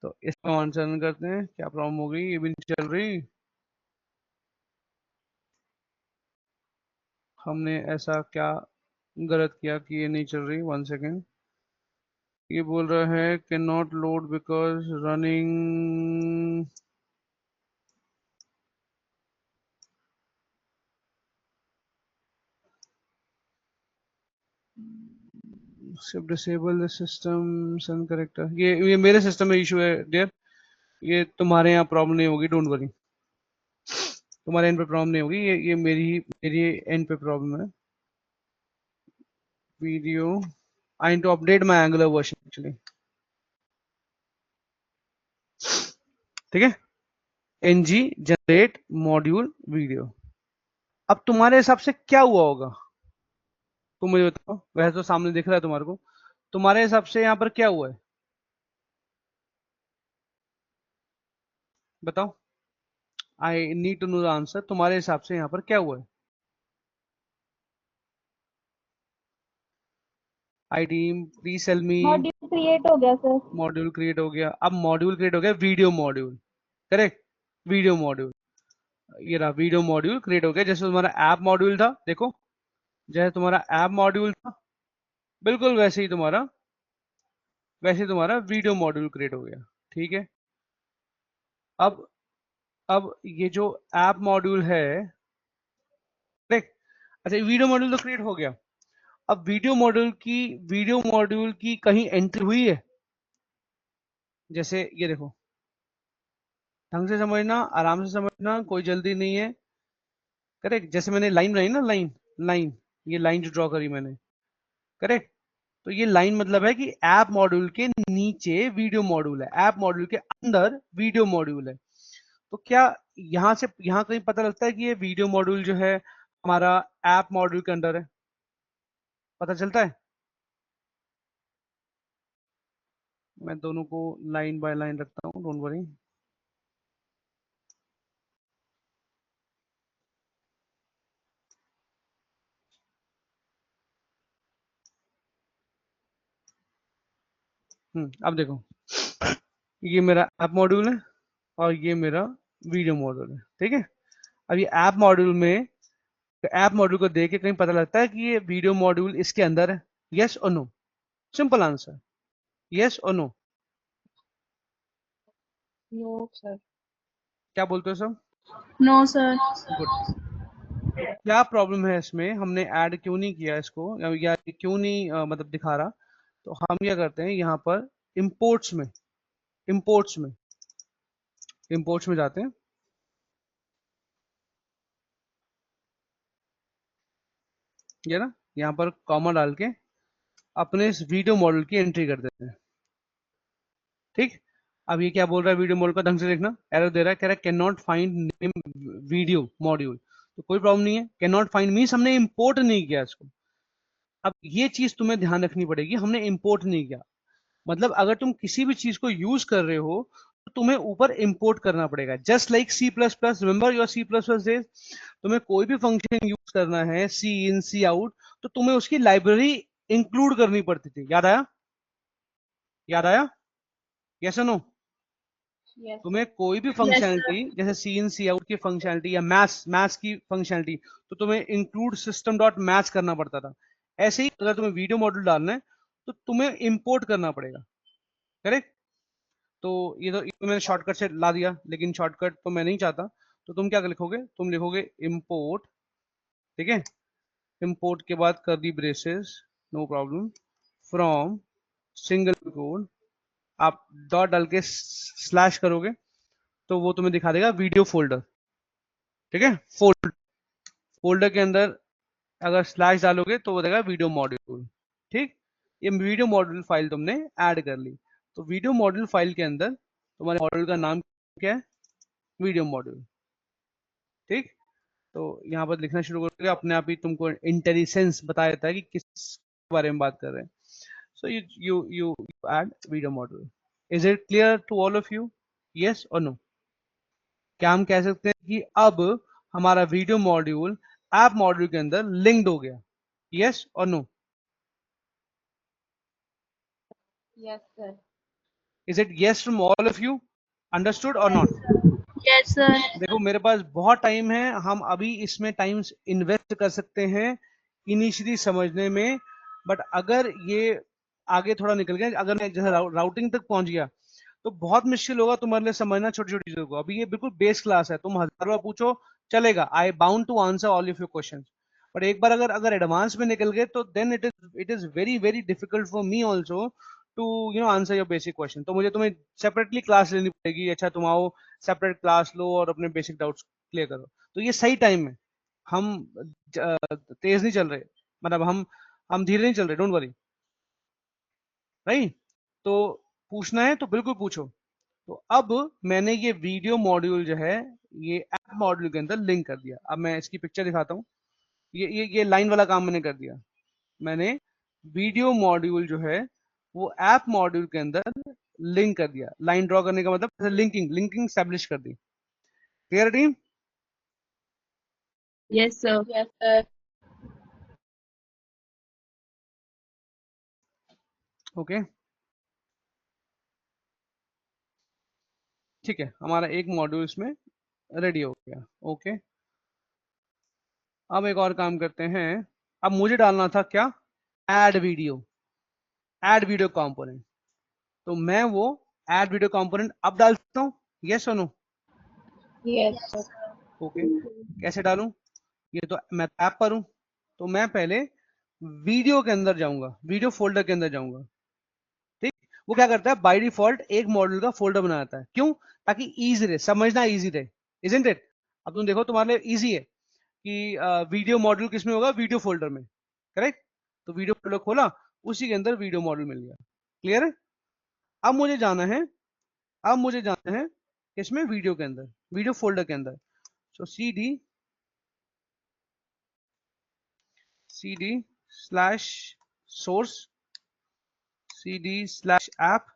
S1: तो इसका आंसर रन करते हैं। क्या प्रॉब्लम हो गई? ये भी नहीं चल रही। हमने ऐसा क्या गलत किया कि ये नहीं चल रही? 1 सेकेंड। ये बोल रहा है can not load because running. सिर्फ disable the system son character. ये मेरे सिस्टम में इशू है डियर। ये तुम्हारे यहाँ प्रॉब्लम नहीं होगी, डोंट वरी। तुम्हारे एंड पे प्रॉब्लम नहीं होगी, ये मेरी एंड पे प्रॉब्लम है। Video I need to update my Angular version actually. ठीक है, एनजी जनरेट मॉड्यूल वीडियो। अब तुम्हारे हिसाब से क्या हुआ होगा? तुम मुझे बताओ, वैसे तो सामने दिख रहा है तुम्हारे को। तुम्हारे हिसाब से यहाँ पर क्या हुआ है? बताओ, I need to know the answer. तुम्हारे हिसाब से यहाँ पर क्या हुआ है? I team please tell me.
S3: Module create हो गया सर।
S1: मॉड्यूल क्रिएट हो गया। अब मॉड्यूल क्रिएट हो गया, video module. Correct, video module. ये रहा वीडियो मॉड्यूल क्रिएट हो गया। जैसे तुम्हारा ऐप मॉड्यूल था, देखो, जैसे तुम्हारा ऐप मॉड्यूल था, बिल्कुल वैसे ही तुम्हारा वीडियो मॉड्यूल क्रिएट हो गया। ठीक है, अब अब ये जो ऐप मॉड्यूल है, देख, अच्छा वीडियो मॉड्यूल तो क्रिएट हो गया। अब वीडियो मॉड्यूल की कहीं एंट्री हुई है? जैसे ये देखो, ढंग से समझना, आराम से समझना, कोई जल्दी नहीं है। करेक्ट, जैसे मैंने लाइन बनाई ना, लाइन लाइन, ये लाइन जो ड्रॉ करी मैंने, करेक्ट। तो ये लाइन मतलब है कि ऐप मॉड्यूल के नीचे वीडियो मॉड्यूल है, ऐप मॉड्यूल के अंदर वीडियो मॉड्यूल है। तो क्या यहाँ कहीं पता लगता है कि ये वीडियो मॉड्यूल जो है हमारा ऐप मॉड्यूल के अंदर है? पता चलता है? मैं दोनों को लाइन बाय लाइन रखता हूँ, डोंट वरी। अब देखो, ये मेरा ऐप मॉड्यूल है और ये मेरा वीडियो मॉड्यूल है। ठीक है, अब ये ऐप मॉड्यूल को देख के कहीं पता लगता है कि ये वीडियो मॉड्यूल इसके अंदर है? यस और नो? सिंपल आंसर, यस और नो।
S3: No sir.
S1: क्या बोलते हो सब?
S2: No, sir.
S1: गुड। क्या प्रॉब्लम है इसमें? हमने ऐड क्यों नहीं किया इसको, या क्यों नहीं मतलब दिखा रहा? तो हम क्या करते हैं यहाँ पर, इंपोर्ट्स में इंपोर्ट्स में इंपोर्ट्स में जाते हैं। ये ना, यहाँ पर कॉमा डाल के अपने इस वीडियो मॉडल की एंट्री कर देते हैं। ठीक, अब ये क्या बोल रहा है? वीडियो मॉडल का ढंग से देखना, एरर दे रहा है, कह रहा है can not find name video module. तो कोई प्रॉब्लम नहीं है, कैन नॉट फाइंड मीन्स हमने इंपोर्ट नहीं किया इसको। अब ये चीज तुम्हें ध्यान रखनी पड़ेगी, हमने इंपोर्ट नहीं किया। मतलब अगर तुम किसी भी चीज को यूज कर रहे हो तो तुम्हें ऊपर इंपोर्ट करना पड़ेगा। Just like C plus plus, remember your C plus plus days. तुम्हें कोई भी फंक्शन यूज करना है, सी इन सी आउट, तो तुम्हें उसकी लाइब्रेरी इंक्लूड करनी पड़ती थी। याद आया? याद आया? यस और नो?
S3: यस
S1: तुम्हें
S3: सर।
S1: कोई भी
S2: Yes, sir.
S1: फंक्शनलिटी, जैसे सी इन सी आउट की फंक्शनलिटी या मैथ्स की फंक्शनलिटी, तो तुम्हें इंक्लूड सिस्टम डॉट मैथ्स करना पड़ता था। ऐसे ही अगर तुम्हें वीडियो मॉड्यूल डालना है तो तुम्हें इंपोर्ट करना पड़ेगा। करेक्ट। तो ये तो मैंने शॉर्टकट से ला दिया, लेकिन शॉर्टकट तो मैं नहीं चाहता। तो तुम क्या लिखोगे? तुम लिखोगे इंपोर्ट। ठीक है, इंपोर्ट के बाद कर दी braces, no problem, from single quote, आप डॉट डाल के स्लैश करोगे तो वो तुम्हें दिखा देगा वीडियो फोल्डर। ठीक है, फोल्डर के अंदर अगर स्लैश डालोगे तो वो देगा वीडियो मॉड्यूल। ठीक, ये वीडियो मॉड्यूल फाइल तुमने ऐड कर ली। तो वीडियो मॉड्यूल फाइल के अंदर तुम्हारे मॉड्यूल का नाम क्या है? Video module. ठीक, तो यहाँ पर लिखना शुरू करोगे, अपने आप ही तुमको इंटेलिजेंस बता देता है कि किस बारे में बात कर रहे हैं। So you add video module. Is it clear to all of you? Yes और नो? क्या हम कह सकते हैं कि अब हमारा वीडियो मॉड्यूल ऐप मॉड्यूल के अंदर लिंक्ड हो गया? यस और no?
S3: Yes, sir.
S1: Is it yes from all of you? Understood or not?
S2: Yes, sir.
S1: देखो मेरे पास बहुत टाइम है, हम अभी इसमें टाइम इन्वेस्ट कर सकते हैं इनिशियली समझने में, बट अगर ये आगे थोड़ा निकल गया, अगर मैं जैसे राउटिंग तक पहुंच गया तो बहुत मुश्किल होगा तुम्हारे लिए समझना छोटी छोटी चीजों को। अभी ये बिल्कुल बेस क्लास है, तुम 1000 बार पूछो चलेगा, I bound to answer all of your questions, but एक बार अगर अगर एडवांस में निकल गए तो then it is very very difficult for me also to answer your basic question. तो मुझे तुम्हें सेपरेटली क्लास लेनी पड़ेगी, अच्छा तुम आओ सेपरेट क्लास लो और अपने बेसिक डाउट्स क्लियर करो। तो ये सही टाइम है, हम तेज नहीं चल रहे, मतलब हम धीरे नहीं चल रहे, डोंट वरी, राइट। तो पूछना है तो बिल्कुल पूछो। तो अब मैंने ये वीडियो मॉड्यूल जो है ये ऐप मॉड्यूल के अंदर लिंक कर दिया। अब मैं इसकी पिक्चर दिखाता हूँ, ये लाइन वाला काम मैंने कर दिया। मैंने वीडियो मॉड्यूल जो है वो ऐप मॉड्यूल के अंदर लिंक कर दिया। लाइन ड्रॉ करने का मतलब लिंकिंग लिंकिंग स्टैब्लिश कर दी। Clear team?
S3: Yes, sir.
S2: Yes, sir.
S1: Okay ठीक है, हमारा एक मॉड्यूल इसमें रेडी हो गया। ओके अब एक और काम करते हैं। अब मुझे डालना था क्या, ऐड वीडियो कंपोनेंट। तो मैं वो ऐड वीडियो कंपोनेंट अब डाल सकता हूँ, यस और no?
S3: Yes,
S2: Yes,
S3: sir.
S2: sir.
S1: Okay कैसे डालूं? ये तो मैं ऐप पर हूं, तो मैं पहले वीडियो के अंदर जाऊंगा, वीडियो फोल्डर के अंदर जाऊंगा। ठीक, वो क्या करता है बाय डिफॉल्ट एक मॉड्यूल का फोल्डर बनाता है, क्यों? ताकि इजी रहे, समझना इजी रहे, इजंट इट? अब तुम देखो तुम्हारे लिए इजी है कि वीडियो मॉड्यूल किस में होगा, वीडियो फोल्डर में, करेक्ट? तो वीडियो फोल्डर खोला, उसी के अंदर वीडियो मॉड्यूल मिल गया। क्लियर है? अब मुझे जाना है, अब मुझे जाना है इसमें वीडियो के अंदर, वीडियो फोल्डर के अंदर। सो cd slash source, cd slash app,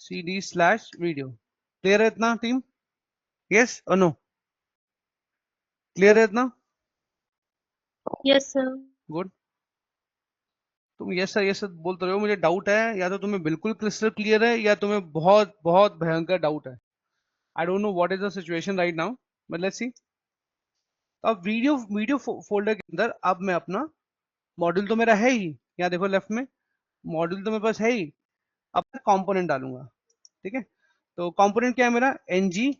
S1: cd slash video. Clear है इतना टीम? यस और नो? क्लियर है इतना?
S2: Yes, sir.
S1: गुड। तुम यस सर बोलते रहे हो, मुझे डाउट है, या तो तुम्हें बिल्कुल क्रिस्टल क्लियर है या तुम्हें बहुत बहुत भयंकर डाउट है। I don't know what is the situation right now, but let's see. अब वीडियो वीडियो फोल्डर के अंदर अब मैं अपना मॉड्यूल तो मेरा है ही, यहाँ देखो लेफ्ट में मॉड्यूल तो मेरे पास है ही। अब मैं कंपोनेंट डालूंगा, ठीक है? तो कंपोनेंट क्या है मेरा, N G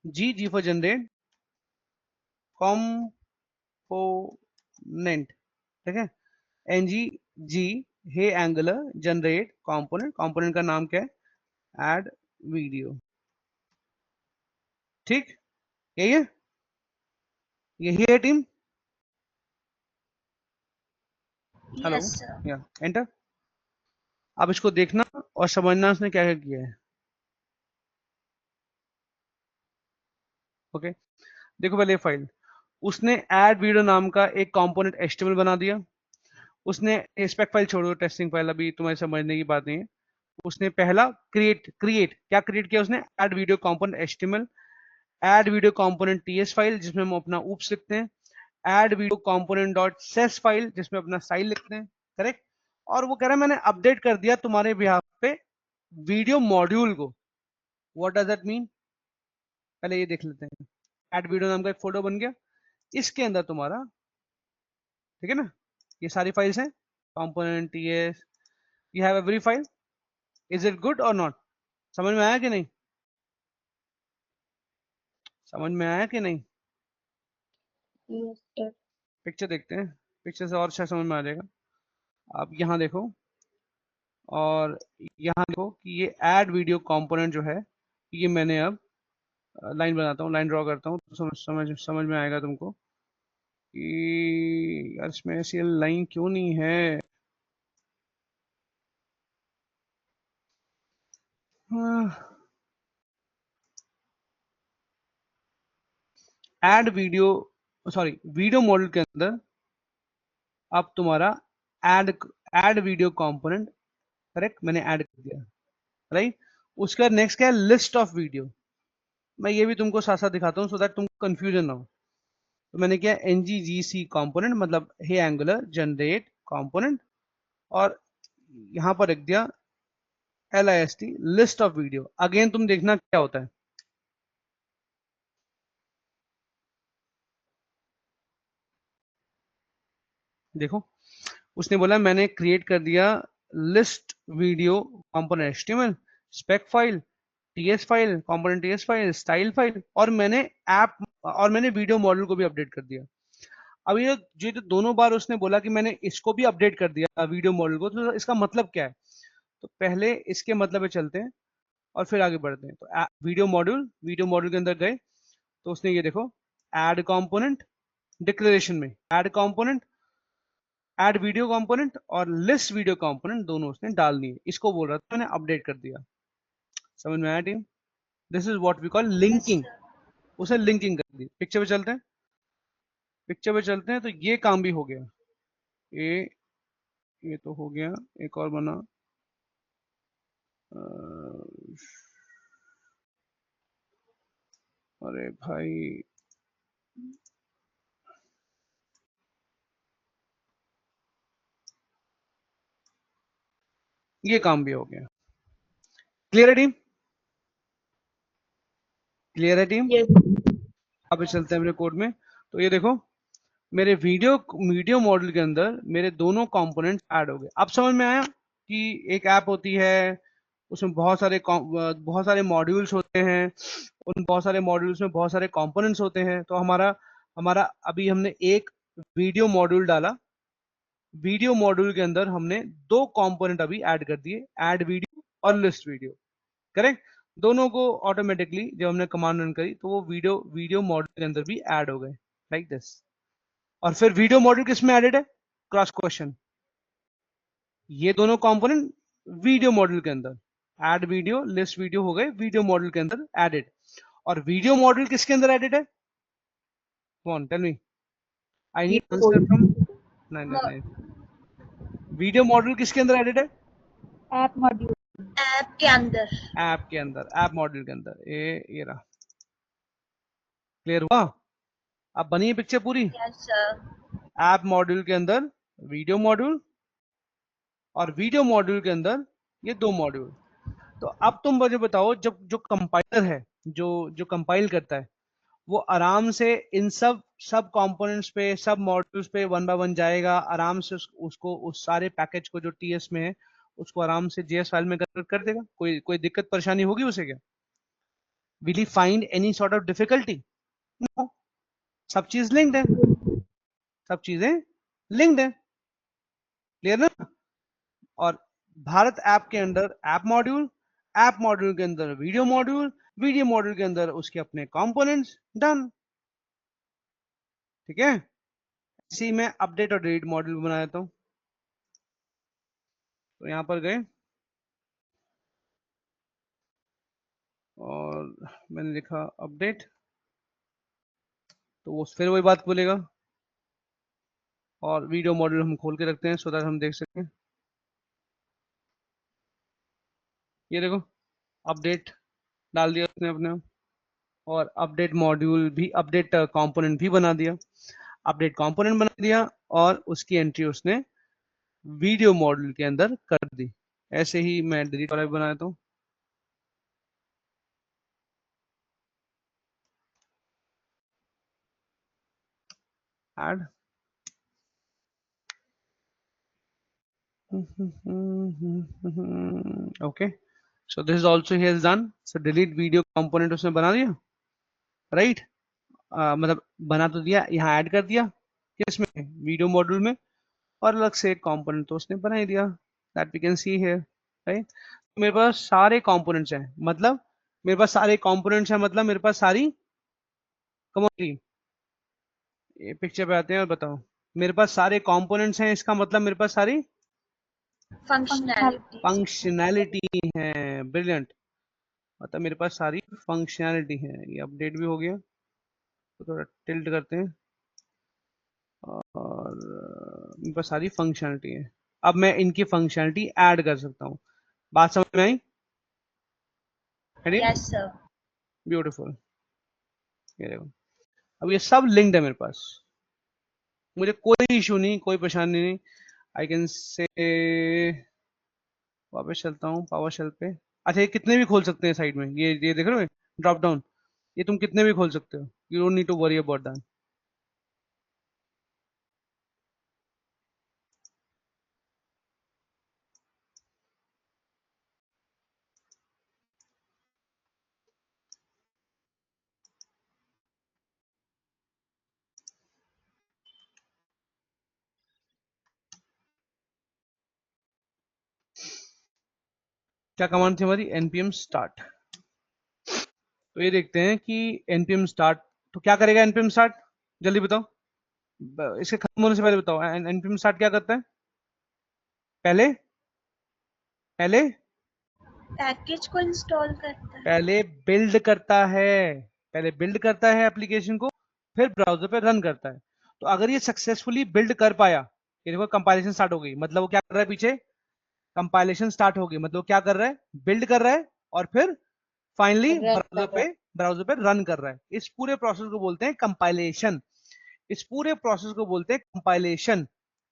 S1: G for generate component, ठीक है? एन जी हे एंगुलर जनरेट कंपोनेंट, कंपोनेंट का नाम क्या है, ऐड वीडियो। ठीक, यही है, यही है टीम। Hello,
S2: Yes, sir.
S1: या एंटर। अब इसको देखना और समझना उसने क्या क्या किया है। ओके देखो पहले फाइल, उसने ऐड वीडियो नाम का एक कंपोनेंट एचटीएमएल बना दिया। उसने स्पेक फाइल छोड़ो, टेस्टिंग फाइल अभी तुम्हें समझने की बात नहीं है। उसने पहला क्रिएट क्रिएट क्या क्रिएट किया उसने, add video component HTML, add video component TS file जिसमें हम अपना ऊप्स लिखते हैं, add video component dot CSS file जिसमें अपना स्टाइल लिखते हैं, करेक्ट? और वो कह रहा है मैंने अपडेट कर दिया तुम्हारे बिहाफ पे वीडियो मॉड्यूल को। व्हाट डज दैट मीन, पहले ये देख लेते हैं। ऐड वीडियो नाम का एक फोल्डर बन गया, इसके अंदर तुम्हारा, ठीक है ना, ये सारी फाइल्स हैं, component TS, you have every file. Is it good और नॉट? समझ में आया कि नहीं? समझ में आया कि नहीं?
S3: Yes, sir.
S1: पिक्चर देखते हैं, पिक्चर से और अच्छा समझ में आ जाएगा। आप यहाँ देखो और यहाँ देखो कि ये ऐड वीडियो कंपोनेंट जो है, ये मैंने अब लाइन बनाता हूँ, लाइन ड्रॉ करता हूँ, तो समझ में आएगा तुमको कि यार इसमें ऐसी लाइन क्यों नहीं है। Add video, sorry video model के अंदर अब तुम्हारा add add video component, correct, मैंने ऐड कर दिया, राइट? उसका नेक्स्ट क्या है, लिस्ट ऑफ वीडियो। मैं ये भी तुमको साथ साथ दिखाता हूँ सो दैट तुमको कंफ्यूजन ना हो। तो मैंने किया nggc कंपोनेंट, मतलब हे एंगुलर जनरेट कंपोनेंट, और यहाँ पर रख दिया LIST list of video. Again तुम देखना क्या होता है। देखो उसने बोला मैंने क्रिएट कर दिया list video component HTML spec file TS file component TS file style file और मैंने वीडियो मॉडल को भी अपडेट कर दिया। अब ये जो दोनों बार उसने बोला कि मैंने इसको भी अपडेट कर दिया वीडियो मॉडल को, तो इसका मतलब क्या है? तो पहले इसके मतलब पे चलते हैं और फिर आगे बढ़ते हैं। तो वीडियो मॉड्यूल के अंदर गए तो उसने ये देखो ऐड कंपोनेंट, डिक्लेरेशन में add component, add video component और लिस्ट वीडियो कंपोनेंट दोनों उसने डाल दिए। इसको बोल रहा था मैंने अपडेट कर दिया। समझ में आया team? This is what we call
S2: Yes,
S1: linking.
S2: sir.
S1: उसे लिंकिंग कर दी। पिक्चर पे चलते हैं, पिक्चर पे चलते हैं। तो ये काम भी हो गया। ये ये तो हो गया। एक और बना, अरे भाई ये काम भी हो गया। क्लियर है टीम? क्लियर है टीम?
S3: Yes.
S1: अब चलते हैं मेरे कोड में। तो ये देखो मेरे वीडियो मॉडल के अंदर मेरे दोनों कंपोनेंट्स ऐड हो गए। अब समझ में आया कि एक ऐप होती है, उसमें बहुत सारे मॉड्यूल्स होते हैं, उन बहुत सारे मॉड्यूल्स में बहुत सारे कंपोनेंट्स होते हैं। तो हमारा हमारा अभी हमने एक वीडियो मॉड्यूल डाला, वीडियो मॉड्यूल के अंदर हमने दो कंपोनेंट अभी ऐड कर दिए, ऐड वीडियो और लिस्ट वीडियो। करेक्ट? दोनों को ऑटोमेटिकली जब हमने कमांड रन करी तो वो वीडियो मॉड्यूल के अंदर भी ऐड हो गए, लाइक दिस। और फिर वीडियो मॉड्यूल किस में एडेड है? Cross question. ये दोनों कंपोनेंट वीडियो मॉड्यूल के अंदर, ऐड वीडियो लिस्ट वीडियो हो गए वीडियो मॉड्यूल के अंदर एडेड। और वीडियो मॉड्यूल किसके अंदर एडेड है? कौन tell me? I
S3: Video
S1: need answer from
S3: module.
S2: Mo-
S1: 999। Video module किसके अंदर एडेड है?
S3: App module.
S2: ऐप के अंदर।
S1: ऐप के अंदर, ऐप मॉड्यूल के अंदर। ये रहा। क्लियर हुआ? अब बनी है पिक्चर पूरी।
S2: Yes, sir.
S1: ऐप मॉड्यूल के अंदर वीडियो मॉड्यूल और वीडियो मॉड्यूल के अंदर ये दो मॉड्यूल। तो अब तुम मुझे बताओ, जब जो कंपाइलर है, जो जो कंपाइल करता है, वो आराम से इन सब कंपोनेंट्स पे, सब मॉड्यूल्स पे वन बाय वन जाएगा, आराम से उसको उस सारे पैकेज को जो टीएस में है उसको आराम से जेएस फाइल में कन्वर्ट कर देगा। कोई दिक्कत परेशानी होगी उसे क्या? Will he find any sort of difficulty? No. सब चीज लिंक्ड है, सब चीजें लिंक्ड है। क्लियर ना? और भारत ऐप के अंदर ऐप मॉड्यूल के अंदर वीडियो मॉड्यूल के अंदर उसके अपने कंपोनेंट्स। डन। ठीक है? इसी में अपडेट और डिलीट मॉड्यूल बना देता हूं। तो यहां पर गए और मैंने लिखा अपडेट, तो वो फिर वही बात बोलेगा। और वीडियो मॉड्यूल हम खोल के रखते हैं सो दैट हम देख सकें। ये देखो अपडेट डाल दिया उसने अपने आप। और अपडेट मॉड्यूल भी, अपडेट कंपोनेंट भी बना दिया, अपडेट कंपोनेंट बना दिया और उसकी एंट्री उसने वीडियो मॉड्यूल के अंदर कर दी। ऐसे ही मैं डिलीट वाला भी बना देता हूँ। Add. Okay, so this is also he has done. So delete video component उसने बना दिया, राइट? मतलब बना तो दिया, यहाँ ऐड कर दिया किसमें? वीडियो मॉड्यूल में। और अलग से एक कंपोनेंट तो उसने बना ही दिया, that we can see here, right? मेरे पास सारे कंपोनेंट्स हैं, मतलब मेरे पास सारे कंपोनेंट्स हैं, मतलब मेरे पास सारी कमोडिटी। ये पिक्चर पे आते हैं और बताओ, मेरे पास सारे कंपोनेंट्स हैं, इसका मतलब मेरे पास सारी
S2: Functionality.
S1: फंक्शनैलिटी है। ब्रिलियंट। मतलब मेरे पास सारी फंक्शनैलिटी है। ये अपडेट भी हो गया, तो थोड़ा टिल्ट करते हैं और मेरे पास सारी फंक्शनैलिटी है। अब मैं इनकी फंक्शनैलिटी ऐड कर सकता हूँ। बात समझ में आई?
S2: Yes, sir.
S1: ब्यूटीफुल। ये देखो अब ये सब लिंक्ड है मेरे पास, मुझे कोई इशू नहीं, कोई परेशानी नहीं। आई कैन से वापस चलता हूँ पावर शेल पे। अच्छा ये कितने भी खोल सकते हैं साइड में, ये देख रहे हो ड्रॉप डाउन, ये तुम कितने भी खोल सकते हो, you don't need to worry about that. क्या कमांड थी हमारी, npm स्टार्ट। तो ये देखते हैं कि npm स्टार्ट तो क्या करेगा, npm स्टार्ट जल्दी बताओ, इसके खत्म होने से पहले बताओ, npm स्टार्ट क्या करता है, पहले पहले
S2: पैकेज को इंस्टॉल करता है।
S1: पहले बिल्ड करता है, पहले बिल्ड करता है एप्लीकेशन को, फिर ब्राउजर पे रन करता है। तो अगर ये सक्सेसफुली बिल्ड कर पाया, ये देखो कंपाइलेशन स्टार्ट हो गई, मतलब वो क्या कर रहा है पीछे, कंपाइलेशन स्टार्ट हो गई, मतलब क्या कर रहा है, बिल्ड कर रहा है और फिर फाइनली
S3: रन कर रहा
S1: ब्राउजर पे रन कर रहा है। इस पूरे प्रोसेस को बोलते हैं कंपाइलेशन, इस पूरे प्रोसेस को बोलते हैं कंपाइलेशन।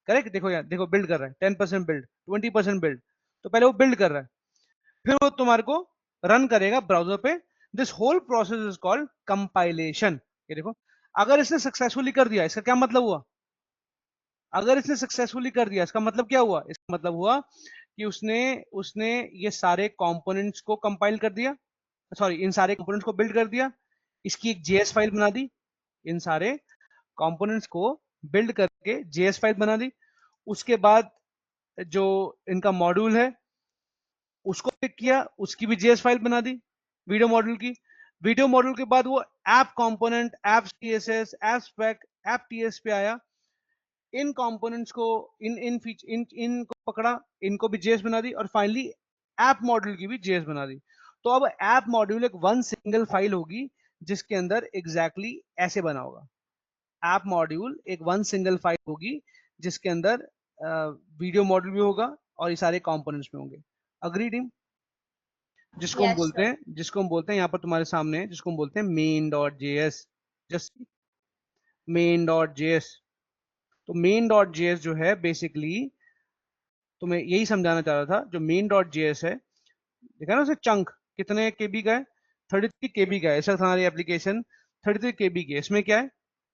S1: करेक्ट, देखो यार, देखो बिल्ड कर रहा है, 10% बिल्ड, 20% बिल्ड, तो पहले वो बिल्ड कर रहा है, फिर वो तुम्हारे को रन करेगा ब्राउजर पे। This whole process is called compilation. ये देखो, अगर इसने सक्सेसफुली कर दिया, इसका क्या मतलब हुआ, अगर इसने सक्सेसफुली कर दिया इसका मतलब क्या हुआ, इसका मतलब हुआ कि उसने उसने ये सारे कंपोनेंट्स को कंपाइल कर दिया, सॉरी इन सारे कंपोनेंट्स को बिल्ड कर दिया, इसकी एक जेएस फाइल बना दी, इन सारे कंपोनेंट्स को बिल्ड करके जेएस फाइल बना दी। उसके बाद जो इनका मॉड्यूल है उसको पिक किया, उसकी भी जेएस फाइल बना दी वीडियो मॉड्यूल की। वीडियो मॉड्यूल के बाद वो app component, app CSS, app spec, app TS पे आया, इन कंपोनेंट्स को इन इन फीच इन इनको पकड़ा, इनको भी जेएस बना दी और फाइनली ऐप मॉड्यूल की भी जेएस बना दी। तो अब ऐप मॉड्यूल एक वन सिंगल फाइल होगी जिसके अंदर एग्जैक्टली ऐसे बना होगा, ऐप मॉड्यूल एक वन सिंगल फाइल होगी जिसके अंदर वीडियो मॉड्यूल भी होगा और ये सारे कंपोनेंट्स में होंगे। अग्री टीम, जिसको हम
S2: यस
S1: बोलते
S2: सर।
S1: हैं, जिसको हम बोलते हैं यहाँ पर तुम्हारे सामने है, जिसको हम बोलते हैं main dot JS, just main dot JS. तो मेन डॉट जेएस जो है बेसिकली, तो मैं यही समझाना चाह रहा था, जो मेन डॉट जेएस है, देखा ना उसे चंक कितने केबी का है, 33 केबी का है, ऐसा हमारी एप्लीकेशन 33 केबी की है। इसमें क्या है,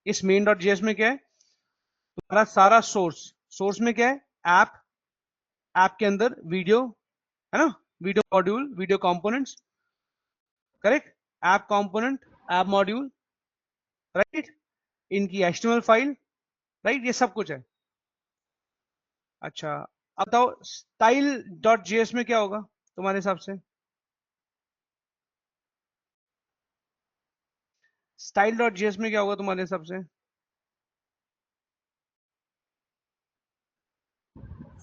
S1: इस मेन डॉट जेएस में क्या है, तुम्हारा सारा सोर्स, सोर्स में क्या है, ऐप, ऐप के अंदर वीडियो है ना, video module, video components, correct, app component, app module, right, इनकी एचटीएमएल फाइल, राइट, ये सब कुछ है। अच्छा, अब बताओ स्टाइल डॉट जेएस में क्या होगा तुम्हारे हिसाब से, स्टाइल डॉट जेएस में क्या होगा तुम्हारे हिसाब से,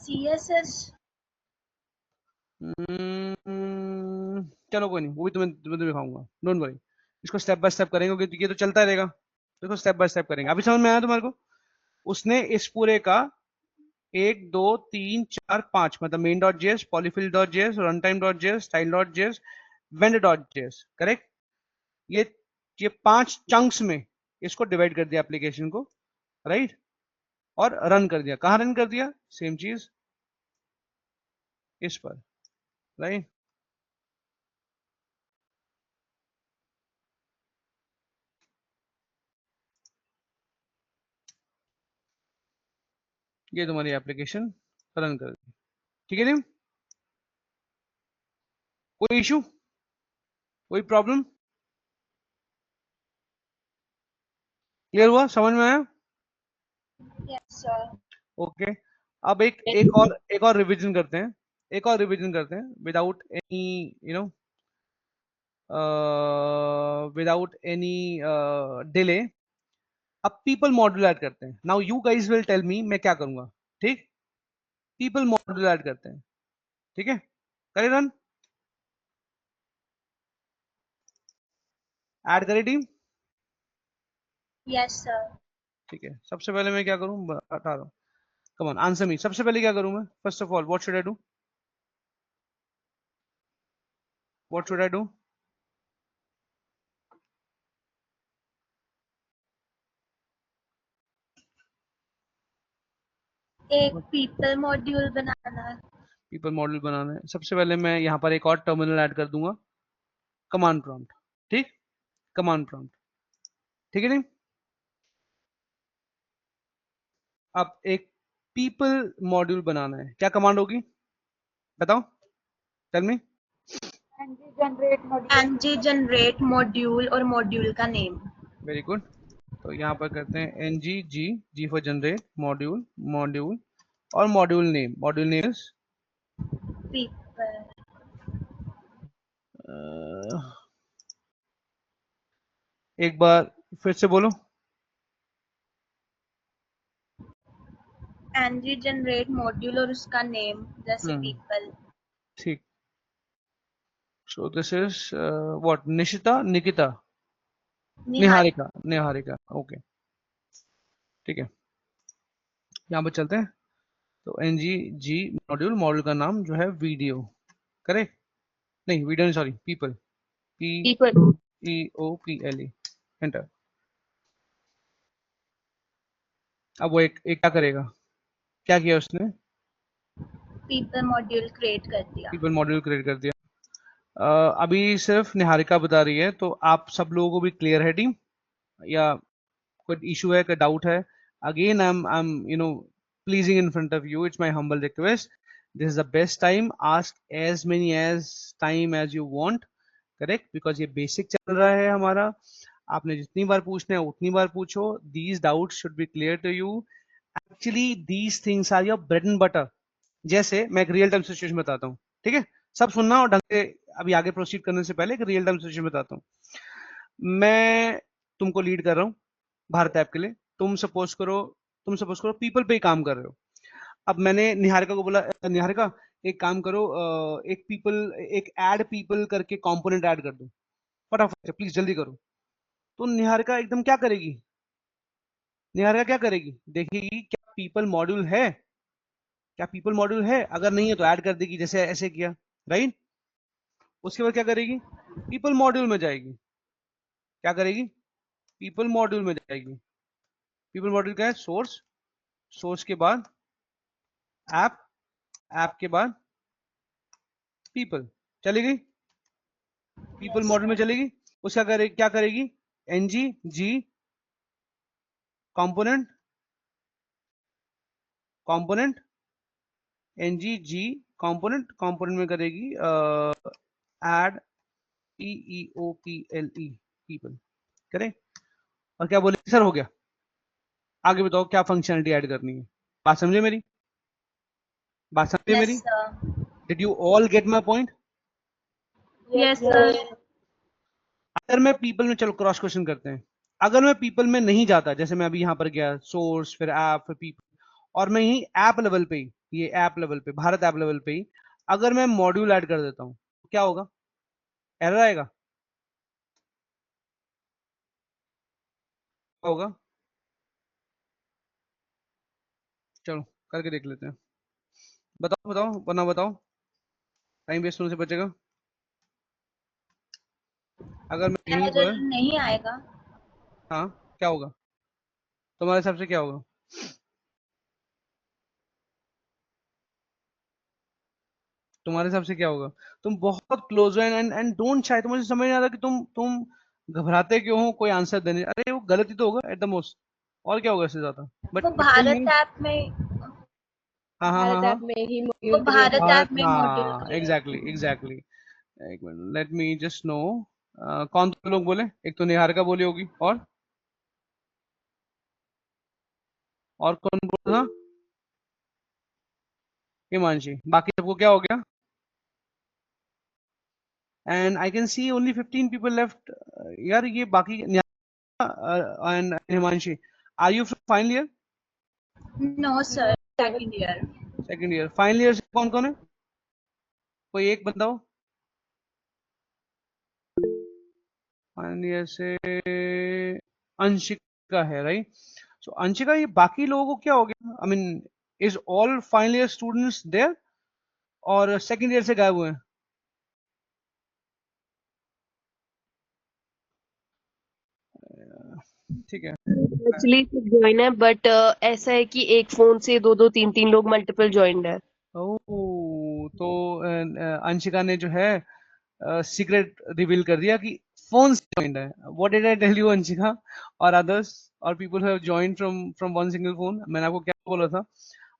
S2: CSS।
S1: चलो कोई नहीं, वो भी तुम्हें दिखाऊंगा, डोंट वरी, इसको स्टेप बाय स्टेप करेंगे क्योंकि ये तो चलता रहेगा। देखो स्टेप बाय स्टेप करेंगे, अभी समझ में आया तुम्हारे को। उसने इस पूरे का 1 2 3 4 5, मतलब main dot JS, polyfill dot JS, run time dot JS, style dot JS, vendor dot JS, correct, ये ये 5 चंक्स में इसको डिवाइड कर दिया एप्लीकेशन को, राइट, और रन कर दिया। कहाँ रन कर दिया, सेम चीज इस पर, राइट। ये तुम्हारी एप्लीकेशन रन कर दी, ठीक है टीम, कोई इशू, कोई प्रॉब्लम, क्लियर हुआ, समझ में आया,
S2: यस सर।
S1: ओके। अब एक और रिवीजन करते हैं, एक और रिवीजन करते हैं without any you know without any delay. अब पीपल मॉड्यूल ऐड करते हैं, now you guys will tell me मैं क्या करूंगा, ठीक, पीपल मॉड्यूल ऐड करते हैं, ठीक है, करें रन, ऐड करें टीम,
S2: यस सर।
S1: ठीक है। सबसे पहले मैं क्या करूं, बता रहा हूं, कम ऑन आंसर मी, सबसे पहले क्या करूं मैं, first of all what should I do, what should I do,
S2: एक पीपल मॉड्यूल बनाना है।
S1: पीपल मॉड्यूल बनाना है। सबसे पहले मैं यहाँ पर एक और टर्मिनल ऐड कर दूंगा, कमांड प्रॉम्प्ट। ठीक, कमांड प्रॉम्प्ट, ठीक है नहीं। अब एक पीपल मॉड्यूल बनाना है, क्या कमांड होगी बताओ, tell me.
S2: ng generate module और मॉड्यूल का नेम।
S1: Very good. तो यहाँ पर करते हैं N G G, G for generate module, module और module name. Module name is
S2: people.
S1: एक बार फिर से बोलो।
S2: ng generate मॉड्यूल और उसका नेम, जैसे पीपल।
S1: ठीक, so this is what, Nishita, Nikita, Niharika, Niharika, okay ठीक है। यहाँ पर चलते हैं। तो N G G module, module का नाम जो है वीडियो, करेक्ट, नहीं वीडियो नहीं, sorry, people, P
S3: People.
S1: E O P L E, enter. अब वो एक क्या करेगा, क्या किया उसने,
S2: पीपल मॉड्यूल क्रिएट कर दिया।
S1: पीपल मॉड्यूल क्रिएट कर दिया। अभी सिर्फ निहारिका बता रही है, तो आप सब लोगों को भी क्लियर है टीम, या कोई इशू है, कोई डाउट है? Again I am pleasing in front of you, it's my humble request, this is the best time, ask as many as time as you want, correct, because ये basic चल रहा है हमारा। आपने जितनी बार पूछना है उतनी बार पूछो, these doubts should be clear to you. Actually these things are your bread and butter. जैसे मैं एक रियल टाइम सिचुएशन बताता हूँ, ठीक है, सब सुनना और ढंग से। अभी आगे प्रोसीड करने से पहले एक रियल टाइम सिचुएशन बताता हूँ। मैं तुमको लीड कर रहा हूँ भारत ऐप के लिए। तुम सपोज करो पीपल पे ही काम कर रहे हो। अब मैंने निहारिका को बोला, निहारिका एक काम करो, एक ऐड पीपल करके कंपोनेंट ऐड कर दो फटाफट से, प्लीज जल्दी करो। तो निहारिका एकदम क्या करेगी, निहारिका क्या करेगी, देखेगी क्या पीपल मॉड्यूल है, क्या पीपल मॉड्यूल है, अगर नहीं है तो ऐड कर देगी, जैसे ऐसे किया, राइट। उसके बाद क्या करेगी, पीपल मॉड्यूल में जाएगी, क्या करेगी, पीपल मॉड्यूल में जाएगी। पीपल मॉड्यूल क्या है, सोर्स, सोर्स के बाद ऐप, ऐप के बाद पीपल, चली गई, पीपल मॉड्यूल में चलेगी। उसका क्या करेगी, एनजी जी कंपोनेंट, कंपोनेंट, एनजी जी कंपोनेंट, कंपोनेंट में करेगी ऐड PEOPLE, पीपल, करेक्ट। और क्या बोले सर, हो गया, आगे बताओ क्या फंक्शनलिटी ऐड करनी है। बात समझे मेरी, बात समझे मेरी, did you all get my point?
S2: Yes sir.
S1: अगर मैं पीपल में, चलो क्रॉस क्वेश्चन करते हैं, अगर मैं पीपल में नहीं जाता, जैसे मैं अभी यहाँ पर गया, सोर्स फिर ऐप फिर पीपल, और मैं यही ऐप लेवल पे ही, ये ऐप लेवल पे, भारत ऐप लेवल पे ही अगर मैं मॉड्यूल ऐड कर देता हूँ, तो क्या होगा, एरर आएगा, क्या होगा, चलो करके देख लेते हैं। बताओ बताओ, वरना बताओ, टाइम वेस्ट होने से बचेगा। अगर मैं यहीं
S2: एरर
S1: पर,
S2: नहीं आएगा।
S1: हाँ क्या होगा, तुम्हारे हिसाब से क्या होगा, तुम्हारे हिसाब से क्या होगा? तुम बहुत क्लोज हो, एंड डोंट शाय, तो मुझे समझ नहीं आता कि तुम घबराते क्यों हो कोई आंसर देने, अरे वो गलत ही तो होगा एट द मोस्ट, और क्या होगा इससे ज्यादा,
S2: वो
S1: बट तुम
S2: भारत
S1: ही,
S2: ऐप में,
S1: हाँ हाँ हाँ
S3: भारत
S1: हाँ,
S3: ऐप में ही
S2: वो
S3: मॉड्यूल क्रिएट
S2: भारत
S3: होगा।
S2: ऐप
S1: भारत,
S2: में मॉड्यूल
S1: हाँ
S2: क्रिएट।
S1: Exactly exactly. एक minute, let me just know, कौन दो लोग बोले, एक तो निहारिका बोली होगी, और कौन बोल रहा था, हिमांशी, बाकी सबको क्या हो गया, and I can see only 15 people left. यार ये बाकी, and Himanshi, are you from final year?
S2: No sir, second year.
S1: Second year, final year से कौन कौन है, कोई एक बंदा हो, फाइनल ईयर से अंशिका है, राइट। सो अंशिका, ये बाकी लोगों को क्या हो गया, I mean is all final year students there, और सेकंड ईयर से गायब हुए हैं? ठीक है,
S3: एक्चुअली सब ज्वाइन है, बट ऐसा है कि एक फोन से दो दो तीन तीन लोग मल्टीपल ज्वाइंड है।
S1: ओह तो अंशिका ने जो है सीक्रेट रिवील कर दिया कि फोन से ज्वाइंड है. What did I tell you Anshika और अदर्स और people who have joined from one single phone? मैंने आपको क्या बोला था?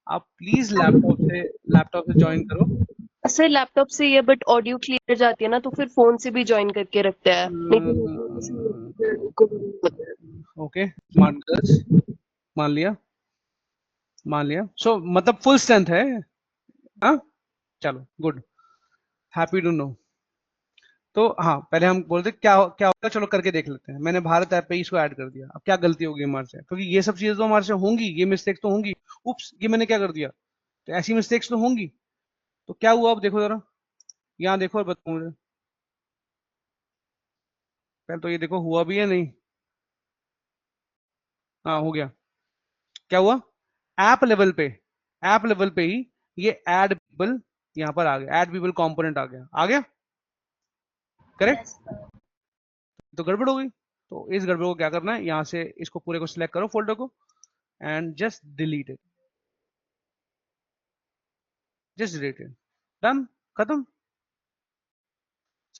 S1: आप प्लीज लैपटॉप से ज्वाइन करो.
S4: सर लैपटॉप से ये बट ऑडियो क्लियर जाती है ना, तो फिर फोन से भी ज्वाइन करके रखते हैं, नहीं तो
S1: ओके, स्मार्ट गर्ल्स, मान लिया. सो मतलब फुल स्ट्रेंथ है. हाँ, चलो गुड, हैप्पी टू नो. तो हाँ, पहले हम बोलते क्या क्या होगा, चलो करके देख लेते हैं. मैंने भारत ऐप पे इसको ऐड कर दिया. अब क्या गलती होगी हमारे से, क्योंकि ये सब चीजें तो हमारे से होंगी, ये मिस्टेक्स तो होंगी. उप्स, ये मैंने क्या कर दिया, तो ऐसी मिस्टेक्स तो होंगी. तो क्या हुआ, अब देखो जरा, यहाँ देखो और बताओ मुझे. पहले तो ये देखो हुआ भी है नहीं. हाँ, हो गया. क्या हुआ, ऐप लेवल पे ही ये ऐड पीपल यहाँ पर आ गया, ऐड पीपल कंपोनेंट आ गया. करेक्ट.
S2: Yes, sir.
S1: तो गड़बड़ हो गई. तो इस गड़बड़ को क्या करना है, यहाँ से इसको पूरे को सिलेक्ट करो, फोल्डर को, and just delete it. Done, खत्म.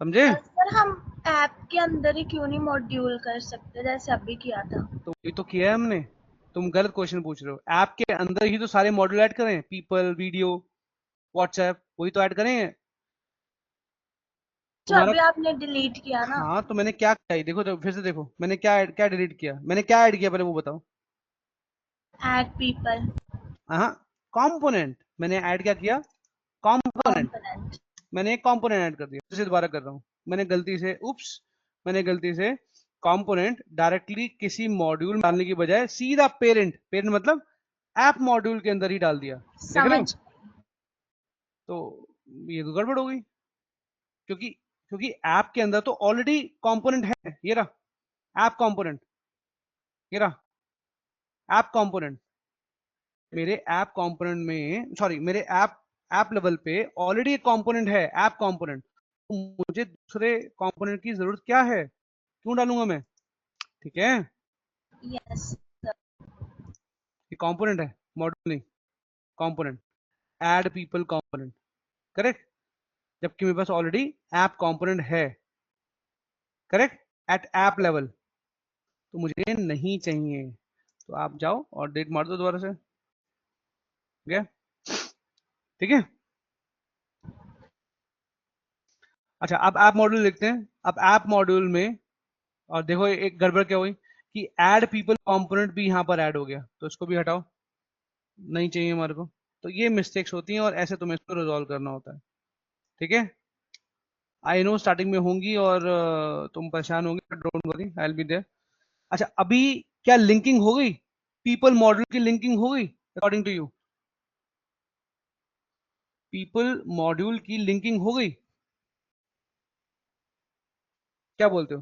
S1: समझे?
S2: सर हम ऐप के अंदर ही क्यों नहीं मॉड्यूल कर सकते जैसे अभी किया था?
S1: तो वही तो किया है हमने. तुम गलत क्वेश्चन पूछ रहे हो. ऐप के अंदर ही तो सारे मॉड्यूल ऐड करें, पीपल, वीडियो, व्हाट्सएप, वही तो ऐड करें.
S2: जो
S1: तुम्हारा,
S2: अभी आपने डिलीट किया ना,
S1: हाँ, तो मैंने क्या किया, ये देखो, तो फिर से देखो मैंने क्या डिलीट किया, मैंने क्या ऐड किया, पहले वो बताओ.
S2: ऐड पीपल
S1: हाँ, कंपोनेंट. मैंने ऐड क्या किया, कंपोनेंट.
S2: कंपोनेंट.
S1: मैंने एक कंपोनेंट ऐड कर दिया. फिर से दोबारा कर रहा हूँ. मैंने गलती से कंपोनेंट डायरेक्टली किसी मॉड्यूल में डालने की बजाय सीधा पेरेंट मतलब ऐप मॉड्यूल के अंदर ही डाल दिया. देख रहे हो?
S2: समझ.
S1: तो ये तो गड़बड़ हो गई, क्योंकि ऐप के अंदर तो ऑलरेडी कंपोनेंट है. ये रहा ऐप कंपोनेंट, ये रहा ऐप कंपोनेंट. मेरे ऐप कंपोनेंट में, सॉरी, मेरे ऐप लेवल पे ऑलरेडी एक कंपोनेंट है, ऐप कंपोनेंट. तो मुझे दूसरे कंपोनेंट की जरूरत क्या है, क्यों डालूंगा मैं? ठीक है,
S2: यस.
S1: ये कंपोनेंट है, मॉड्यूल नहीं. Component, add people component. Correct. जबकि मेरे पास ऑलरेडी ऐप कंपोनेंट है. Correct, at app level. तो मुझे नहीं चाहिए. तो आप जाओ और डेट मार दो दोबारा से. ठीक है, ठीक है. अच्छा, अब ऐप मॉड्यूल लिखते हैं. अब ऐप मॉड्यूल में, और देखो एक गड़बड़ क्या हुई कि ऐड पीपल कंपोनेंट भी यहाँ पर ऐड हो गया. तो इसको भी हटाओ, नहीं चाहिए हमारे को. तो ये मिस्टेक्स होती हैं और ऐसे तुम्हें इसको रिजॉल्व करना होता है. ठीक है, आई नो स्टार्टिंग में होंगी और तुम परेशान होंगे, don't worry, I will be there. अच्छा, अभी क्या लिंकिंग हो गई, पीपल मॉड्यूल की लिंकिंग हो गई according to you? People module की लिंकिंग हो गई, क्या बोलते हो?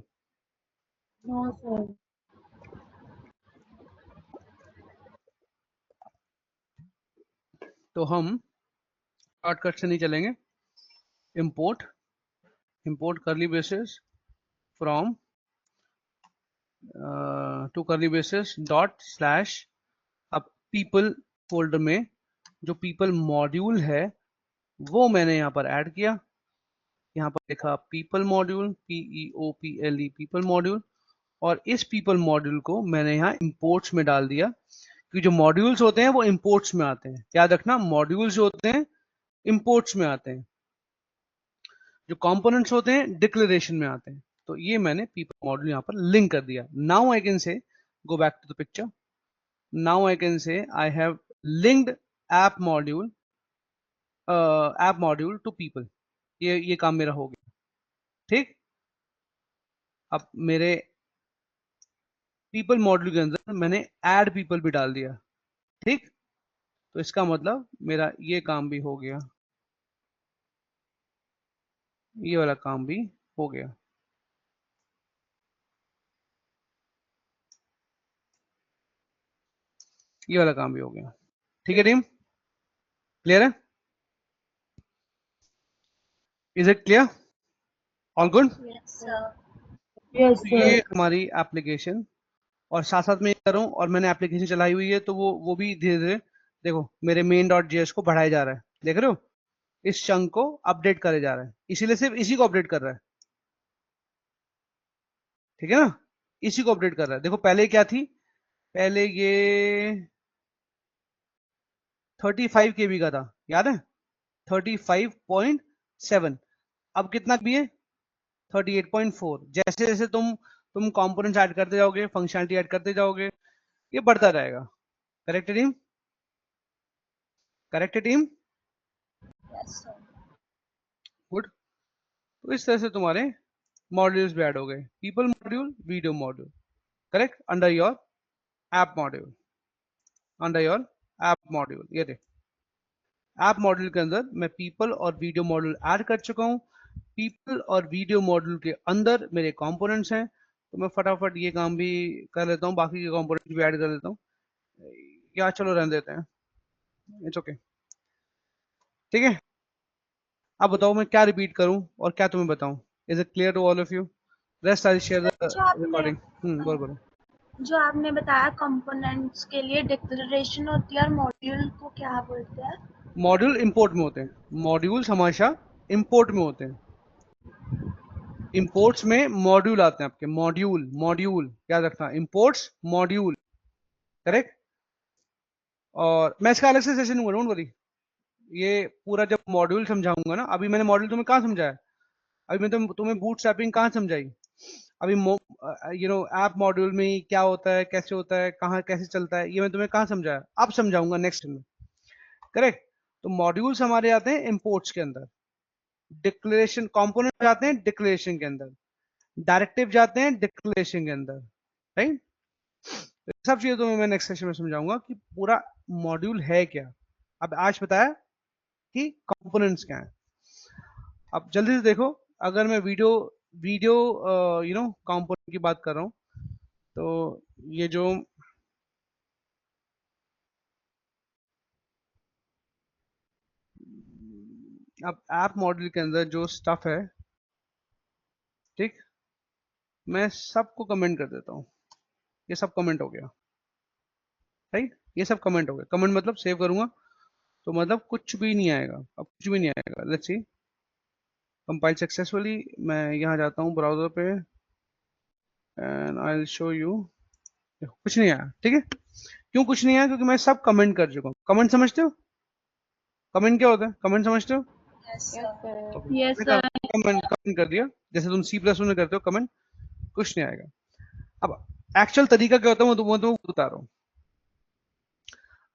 S3: हाँ सर.
S1: तो हम शॉर्टकट से नहीं चलेंगे. Import curly braces from to curly braces dot slash. अब पीपल फोल्डर में जो पीपल मॉड्यूल है वो मैंने यहाँ पर ऐड किया. यहाँ पर लिखा people module, PEOPLE, people module. और इस पीपल मॉड्यूल को मैंने यहाँ इंपोर्ट्स में डाल दिया, क्योंकि जो मॉड्यूल्स होते हैं वो इंपोर्ट्स में आते हैं. याद रखना, मॉड्यूल्स जो होते हैं इंपोर्ट्स में आते हैं, जो कंपोनेंट्स होते हैं डिक्लेरेशन में आते हैं. तो ये मैंने पीपल मॉड्यूल यहाँ पर लिंक कर दिया. Now I can say, go back to the picture. Now I can say I have linked app module to people. ये काम मेरा हो गया. ठीक. अब मेरे पीपल मॉड्यूल के अंदर मैंने ऐड पीपल भी डाल दिया. ठीक. तो इसका मतलब मेरा ये काम भी हो गया, ये वाला काम भी हो गया. ये वाला काम भी हो गया. ठीक है टीम, क्लियर है? Is it clear? All good?
S2: Yes sir.
S3: Yes
S1: तो
S3: sir.
S1: ये हमारी एप्लीकेशन, और साथ साथ में ये कर रहा हूँ, और मैंने एप्लीकेशन चलाई हुई है, तो वो भी धीरे धीरे देखो मेरे main.js को बढ़ाया जा रहा है. देख रहे हो? इस चंक को अपडेट करे जा रहा है, इसीलिए सिर्फ इसी को अपडेट कर रहा है, ठीक है ना, इसी को अपडेट कर रहा है। देखो पहले क्या थी, पहले ये 35 केबी का था, याद है, 35.7, अब कितना भी है 38.4। जैसे जैसे तुम कंपोनेंट्स ऐड करते जाओगे, फंक्शनलिटी ऐड करते जाओगे, ये बढ़ता रहेगा। Correct team, correct team,
S2: yes sir.
S1: Good. तो इस तरह से तुम्हारे मॉड्यूल्स भी ऐड हो गए, people module, video module, correct, under your app module, under your app module. ये देख, ऐप मॉड्यूल के अंदर मैं पीपल और वीडियो मॉड्यूल ऐड कर चुका हूँ। पीपल और वीडियो मॉड्यूल के अंदर मेरे कंपोनेंट्स हैं, तो मैं फटाफट ये काम भी कर लेता हूँ, बाकी के कंपोनेंट्स भी ऐड कर लेता हूँ, या चलो रहने देते हैं, इट्स ओके, ठीक है। अब बताओ मैं क्या रिपीट करूं और क्या तुम्हें बताऊं, is it clear to all of you? Rest I share the
S2: sir जो आपने
S1: रिकॉर्डिंग। बोलो बोलो।
S2: जो आपने बताया कंपोनेंट्स के लिए डिक्लेरेशन होती है और मॉड्यूल को क्या बोलते हैं?
S1: मॉड्यूल इंपोर्ट में होते हैं, मॉड्यूल्स हमेशा इंपोर्ट में होते हैं, इंपोर्ट्स में मॉड्यूल आते हैं आपके, मॉड्यूल, मॉड्यूल याद रखना, इंपोर्ट्स मॉड्यूल, करेक्ट। और मैं इसका अलग से सेशन लूंगा, डोंट वरी, ये पूरा जब मॉड्यूल समझाऊंगा ना, अभी मैंने मॉड्यूल तुम्हें कहाँ समझाया, अभी मैं तुम्हें बूटस्ट्रैपिंग कहाँ समझाई, अभी ऐप मॉड्यूल में ही क्या होता है, कैसे होता है, कहाँ कैसे चलता है, ये मैं तुम्हें कहाँ समझाया, अब समझाऊंगा नेक्स्ट में, करेक्ट। तो मॉड्यूल्स हमारे आते हैं इंपोर्ट्स के अंदर, डिक्लेरेशन कंपोनेंट जाते हैं डिक्लेरेशन के अंदर, डायरेक्टिव जाते हैं डिक्लेरेशन के अंदर, राइट। तो सब चीजें तो मैं नेक्स्ट सेशन में समझाऊंगा कि पूरा मॉड्यूल है क्या। अब आज बताया कि कंपोनेंट्स क्या है। अब जल्दी से देखो, अगर मैं वीडियो वीडियो कंपोनेंट की बात कर रहा हूँ, तो ये जो अब ऐप मॉड्यूल के अंदर जो स्टफ है, ठीक, मैं सबको कमेंट कर देता हूँ, ये सब कमेंट हो गया, राइट, ये सब कमेंट हो गया, कमेंट मतलब सेव करूंगा तो मतलब कुछ भी नहीं आएगा, अब कुछ भी नहीं आएगा। लेट्स सी, कंपाइल सक्सेसफुली, मैं यहाँ जाता हूँ ब्राउजर पे and I will show you, कुछ नहीं आया, ठीक है। क्यों कुछ नहीं आया? क्योंकि मैं सब कमेंट कर चुका हूँ। कमेंट समझते हो? कमेंट क्या होता है? कमेंट समझते हो?
S2: Yes
S3: Yes,
S2: sir.
S3: sir.
S1: तो
S4: Yes,
S1: मैंने
S4: sir.
S1: कमेंट कर दिया, जैसे तुम C++ में करते हो कमेंट, कुछ नहीं आएगा। अब एक्चुअल तरीका क्या होता है वो तो बता रहा हूँ।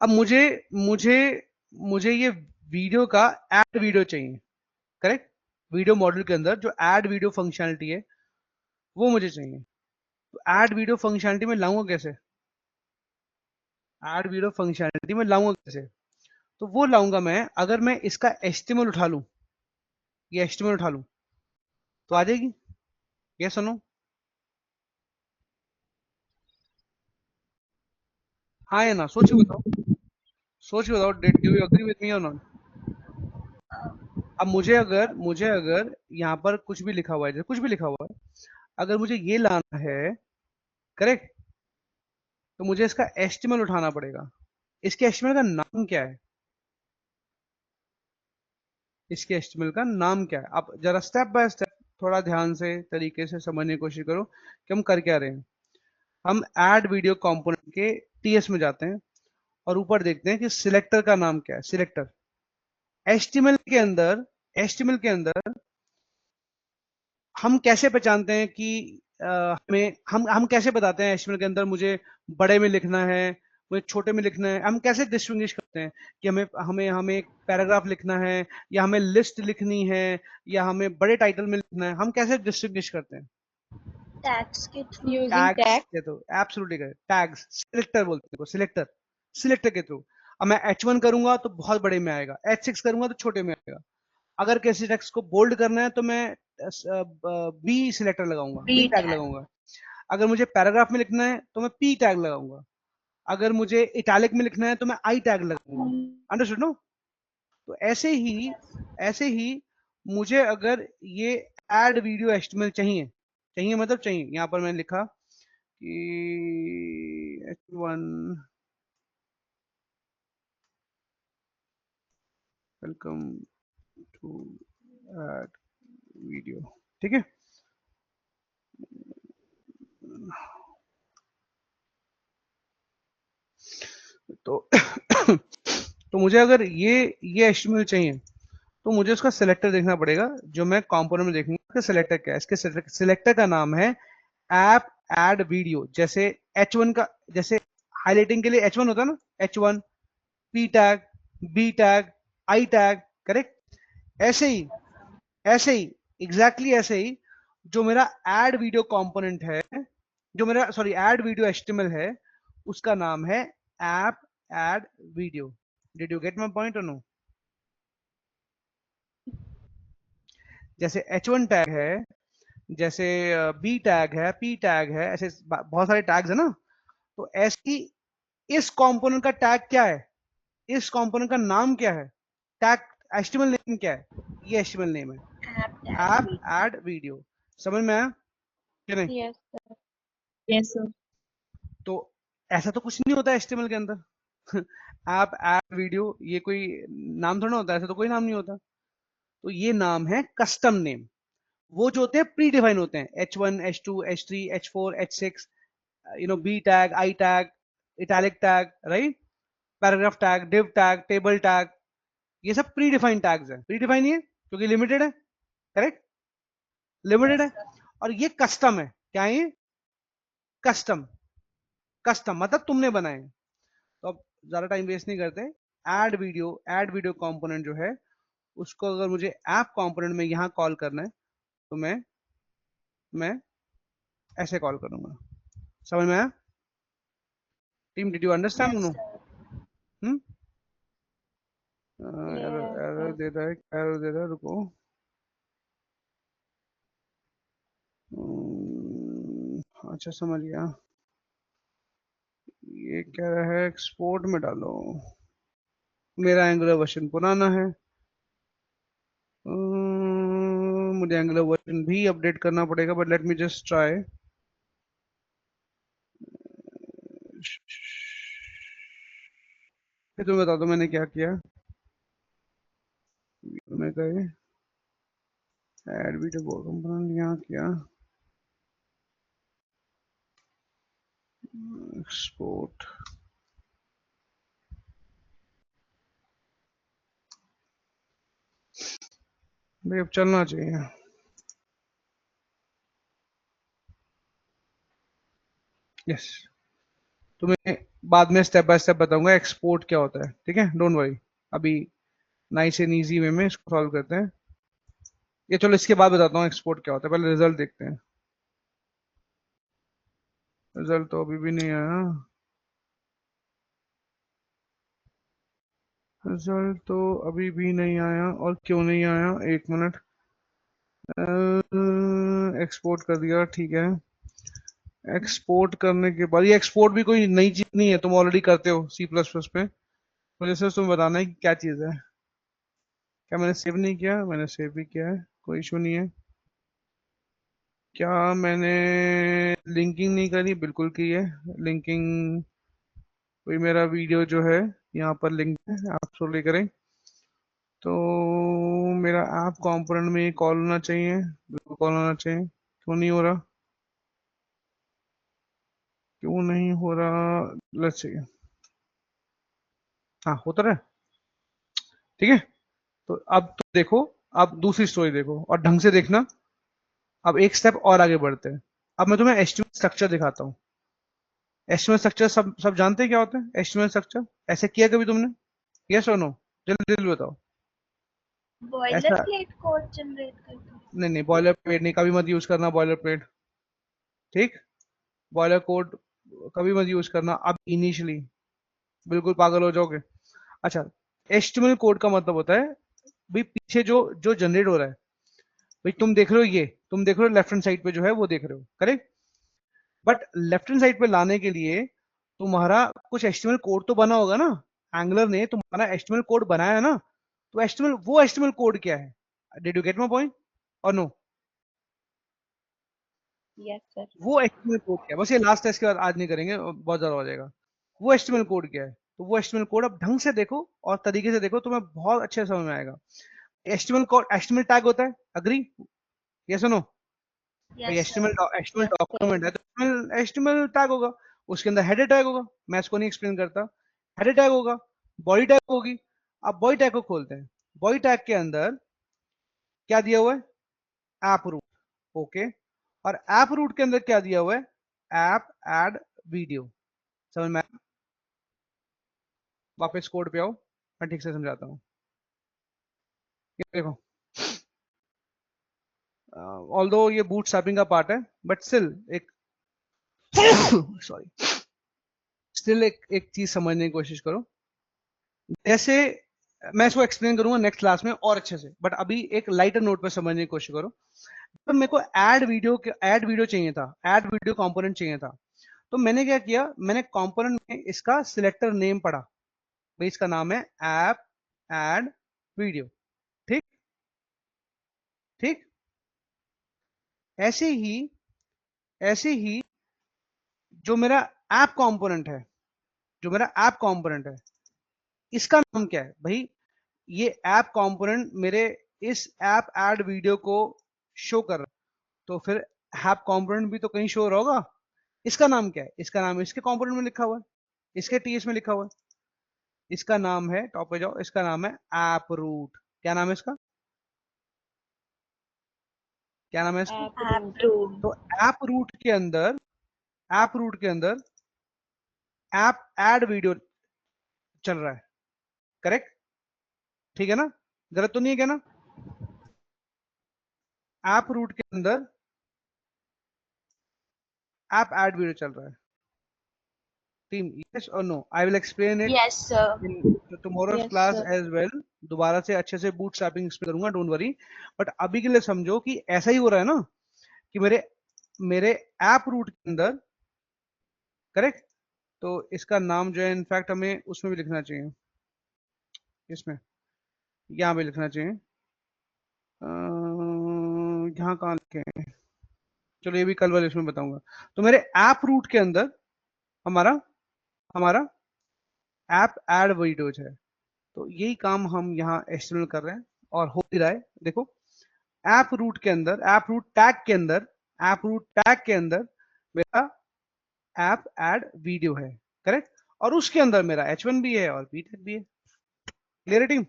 S1: अब मुझे मुझे मुझे ये वीडियो का ऐड वीडियो चाहिए, करेक्ट। वीडियो मॉड्यूल के अंदर जो ऐड वीडियो फंक्शनलिटी है वो मुझे चाहिए। तो ऐड वीडियो फंक्शनलिटी में लाऊंगा कैसे? ऐड वीडियो फंक्शनलिटी में लाऊंगा कैसे? तो वो लाऊंगा मैं, अगर मैं इसका एचटीएमएल उठा लूं, ये एचटीएमएल उठा लूं तो आ जाएगी, ये सुनो, हाँ या ना, सोच के बताओ, सोच के बताओ, do you agree with me और नॉट? अब मुझे अगर यहाँ पर कुछ भी लिखा हुआ है, जैसे कुछ भी लिखा हुआ है, अगर मुझे ये लाना है, करेक्ट, तो मुझे इसका एचटीएमएल उठाना पड़ेगा। इसके एचटीएमएल का नाम क्या है? इसके एचटीएमएल का नाम क्या है? आप जरा स्टेप बाय स्टेप थोड़ा ध्यान से तरीके से समझने की कोशिश करो कि हम कर क्या रहे हैं। हम ऐड वीडियो कंपोनेंट के टीएस में जाते हैं और ऊपर देखते हैं कि सिलेक्टर का नाम क्या है। सिलेक्टर एचटीएमएल के अंदर हम कैसे पहचानते हैं कि हमें हम कैसे बताते हैं एचटीएमएल के अंदर मुझे बड़े में लिखना है, मुझे छोटे में लिखना है? हम कैसे डिस्टिंग्विश करते हैं कि हमें हमें हमें एक पैराग्राफ लिखना है, या हमें लिस्ट लिखनी है, या हमें बड़े टाइटल में लिखना है? हम कैसे डिस्टिंग्विश करते हैं?
S2: टैग्स के थ्रू।
S3: Using
S1: tags
S3: tag.
S1: के through, absolutely correct, tags, selector बोलते हैं, सिलेक्टर, सिलेक्टर के थ्रू। अब मैं H1 करूंगा तो बहुत बड़े में आएगा, H6 करूंगा तो छोटे में आएगा। अगर किसी टेक्स्ट को बोल्ड करना है तो मैं बी सिलेक्टर लगाऊंगा,
S2: बी
S1: बी टैग
S2: टैग।
S1: लगाऊंगा। अगर मुझे पैराग्राफ में लिखना है तो मैं पी टैग लगाऊंगा। अगर मुझे इटैलिक में लिखना है तो मैं आई टैग लगाऊंगा। Understood no? तो ऐसे ही मुझे अगर ये ऐड वीडियो एचटीएमएल चाहिए, चाहिए मतलब चाहिए, यहाँ पर मैंने लिखा कि H1 welcome to add video, ठीक है। तो तो मुझे अगर ये HTML चाहिए तो मुझे उसका सिलेक्टर देखना पड़ेगा, जो मैं कंपोनेंट में देखूंगा इसका सिलेक्टर क्या है। इसके सिलेक्टर का नाम है ऐप ऐड वीडियो। जैसे H1 का, जैसे हाईलाइटिंग के लिए H1 होता है ना, H1 P tag, B tag, I tag, correct. ऐसे ही एग्जैक्टली ऐसे ही जो मेरा ऐड वीडियो कंपोनेंट है, जो मेरा सॉरी ऐड वीडियो HTML है, उसका नाम है app add video. Did you get my point और नो? जैसे H1 टैग है, जैसे B टैग है, P टैग है, ऐसे बहुत सारे टैग्स है ना। तो ऐसी इस कंपोनेंट का टैग क्या है, इस कंपोनेंट का नाम क्या है, टैग HTML नेम क्या है, ये HTML नेम है ऐप ऐड वीडियो। समझ में आया कि नहीं?
S3: Yes, sir.
S4: Yes, sir.
S1: तो ऐसा तो कुछ नहीं होता HTML के अंदर ऐप ऐड वीडियो, ये कोई नाम थोड़ा होता है, ऐसा तो कोई नाम नहीं होता। तो ये नाम है कस्टम नेम। वो जो होते हैं प्री डिफाइन होते हैं, H1 H2 H3 H4 H6, B tag, I tag, italic tag, right, paragraph tag, div tag, table tag, ये सब प्री डिफाइंड टैग्स हैं। प्री डिफाइन है क्योंकि लिमिटेड है, करेक्ट, लिमिटेड है। और ये कस्टम है, क्या है ये? कस्टम। कस्टम मतलब तुमने बनाए। तो अब ज्यादा टाइम वेस्ट नहीं करते, ऐड वीडियो कंपोनेंट जो है उसको अगर मुझे ऐप कंपोनेंट में यहाँ कॉल करना है तो मैं ऐसे कॉल करूंगा। समझ में आया team? Did you understand?
S2: Yes,
S1: no?
S2: sir.
S1: Hmm error
S3: Yes,
S1: error
S3: sir.
S1: दे रहा है, एरर दे रहा है, रुको। अच्छा समझ गया। ये कह रहा है एक्सपोर्ट में डालो, मेरा एंगुलर वर्जन पुराना है। मुझे एंगुलर वर्जन भी अपडेट करना पड़ेगा, but let me just try. फिर तुम्हें बता दो मैंने क्या किया। मैं गए ऐड वीडियो कंपोनेंट, यहाँ किया एक्सपोर्ट। भाई अब चलना चाहिए। यस, तुम्हें बाद में स्टेप बाय स्टेप बताऊंगा एक्सपोर्ट क्या होता है, ठीक है, डोंट वरी। अभी नाइस एंड इजी वे में इसको सॉल्व करते हैं। ये चलो इसके बाद बताता हूँ एक्सपोर्ट क्या होता है, पहले रिजल्ट देखते हैं। रिजल्ट तो अभी भी नहीं आया। रिजल्ट तो अभी भी नहीं आया, और क्यों नहीं आया, एक मिनट। एक्सपोर्ट कर दिया, ठीक है। एक्सपोर्ट करने के बाद, ये एक्सपोर्ट भी कोई नई चीज नहीं है, तुम ऑलरेडी करते हो C++ पे। मुझे सिर्फ तुम्हें बताना है कि क्या चीज है। क्या मैंने सेव नहीं किया? मैंने सेव भी किया है, कोई इशू नहीं है। क्या मैंने लिंकिंग नहीं करी? बिल्कुल की है लिंकिंग। कोई मेरा वीडियो जो है यहाँ पर लिंक है, आप स्क्रॉल करें तो मेरा ऐप कंपोनेंट में कॉल होना चाहिए, बिल्कुल कॉल होना चाहिए। क्यों नहीं हो रहा, क्यों नहीं हो रहा? Let's see. हाँ होता रहा, ठीक है। तो अब तो देखो, अब दूसरी स्टोरी देखो और ढंग से देखना। अब एक स्टेप और आगे बढ़ते हैं। अब मैं तुम्हें HTML स्ट्रक्चर दिखाता हूँ। HTML स्ट्रक्चर सब जानते हैं क्या होता है HTML स्ट्रक्चर? ऐसे किया कभी तुमने? यस और नो? जल्दी जल्दी बताओ।
S2: बॉयलर
S1: ऐसा
S2: प्लेट कोड जनरेट करके।
S1: नहीं, बॉयलर प्लेट नहीं, कभी मत यूज करना बॉयलर प्लेट, ठीक। बॉयलर कोड कभी मत यूज करना अब इनिशियली, बिल्कुल पागल हो जाओगे। अच्छा, HTML कोड का मतलब होता है भाई पीछे जो जो जनरेट हो रहा है, भाई तुम देख रहे हो, ये तुम देख रहे हो लेफ्ट हैंड साइड पे जो है वो देख रहे हो, correct. But left hand side पे लाने के लिए तुम्हारा कुछ HTML कोड तो बना होगा ना। एंगुलर ने तुम्हारा HTML कोड बनाया है ना। तो HTML, वो HTML कोड क्या है? Did you get my point और नो?
S3: Yes, sir.
S1: वो HTML कोड क्या है? बस ये लास्ट है, इसके बाद आज नहीं करेंगे, बहुत ज्यादा हो जाएगा। वो HTML कोड क्या है? तो वो HTML कोड अब ढंग से देखो और तरीके से देखो, तुम्हें बहुत अच्छे से समझ में आएगा। HTML टैग होता है, अग्री? यस और नो? भाई
S2: Yes, sir.
S1: HTML डॉक्यूमेंट है तो HTML टैग होगा, उसके अंदर हेडर टैग होगा, मैं इसको नहीं एक्सप्लेन करता, हेडर टैग होगा, बॉडी टैग होगी। अब बॉडी टैग को खोलते हैं, बॉडी टैग के अंदर क्या दिया हुआ है? App root, okay. और ऐप रूट के अंदर क्या दिया हुआ है? App add video. समझ में? वापस कोड पे आओ, मैं ठीक से समझाता हूँ। ये देखो, ऑल्दो ये बूटस्ट्रैपिंग का पार्ट है, बट स्टिल एक सॉरी, स्टिल एक चीज समझने की कोशिश करो। जैसे मैं इसको एक्सप्लेन करूंगा नेक्स्ट क्लास में और अच्छे से, बट अभी एक लाइटर नोट पर समझने की कोशिश करो। तो मेरे को ऐड वीडियो चाहिए था, ऐड वीडियो कंपोनेंट चाहिए था। तो मैंने क्या किया, मैंने कंपोनेंट में इसका सिलेक्टर नेम पढ़ा, भाई इसका नाम है ऐप ऐड वीडियो। ठीक ठीक। ऐसे ही जो मेरा ऐप कंपोनेंट है, इसका नाम क्या है भाई? ये ऐप कंपोनेंट मेरे इस ऐप ऐड वीडियो को शो कर रहा है, तो फिर ऐप कंपोनेंट भी तो कहीं शो रहा होगा। इसका नाम क्या है? इसका नाम इसके कंपोनेंट में लिखा हुआ है, इसके टीएस में लिखा हुआ है। इसका नाम है, टॉप पे जाओ, इसका नाम है ऐप रूट। क्या नाम है इसका? क्या नाम है इसका?
S2: App root.
S1: तो ऐप रूट के अंदर ऐप ऐड वीडियो चल रहा है, करेक्ट? ठीक है ना? गलत तो नहीं है क्या ना? ऐप रूट के अंदर ऐप ऐड वीडियो चल रहा है। टीम, यस और no? I will explain it
S2: Yes, sir.
S1: In tomorrow's
S3: Yes,
S1: class
S3: sir.
S1: As well. दोबारा से अच्छे से बूटस्ट्रैपिंग एक्सप्लेन करूंगा, डोंट वरी। बट अभी के लिए समझो कि ऐसा ही हो रहा है ना, कि मेरे ऐप रूट के अंदर, करेक्ट? तो इसका नाम जो है, इनफैक्ट हमें उसमें भी लिखना चाहिए, इसमें यहाँ पे लिखना चाहिए। यहाँ कहाँ लिखे हैं? चलो ये भी कल वाले इसमें बताऊंगा। तो मेरे ऐप रूट के अंदर हमारा ऐप ऐड वीडियोज है, तो यही काम हम यहाँ एचटीएमएल कर रहे हैं और हो भी रहा है। देखो, ऐप रूट टैग के अंदर मेरा ऐप ऐड वीडियो है, करेक्ट? और उसके अंदर मेरा H1 भी है और B टैग भी है। क्लियर है टीम?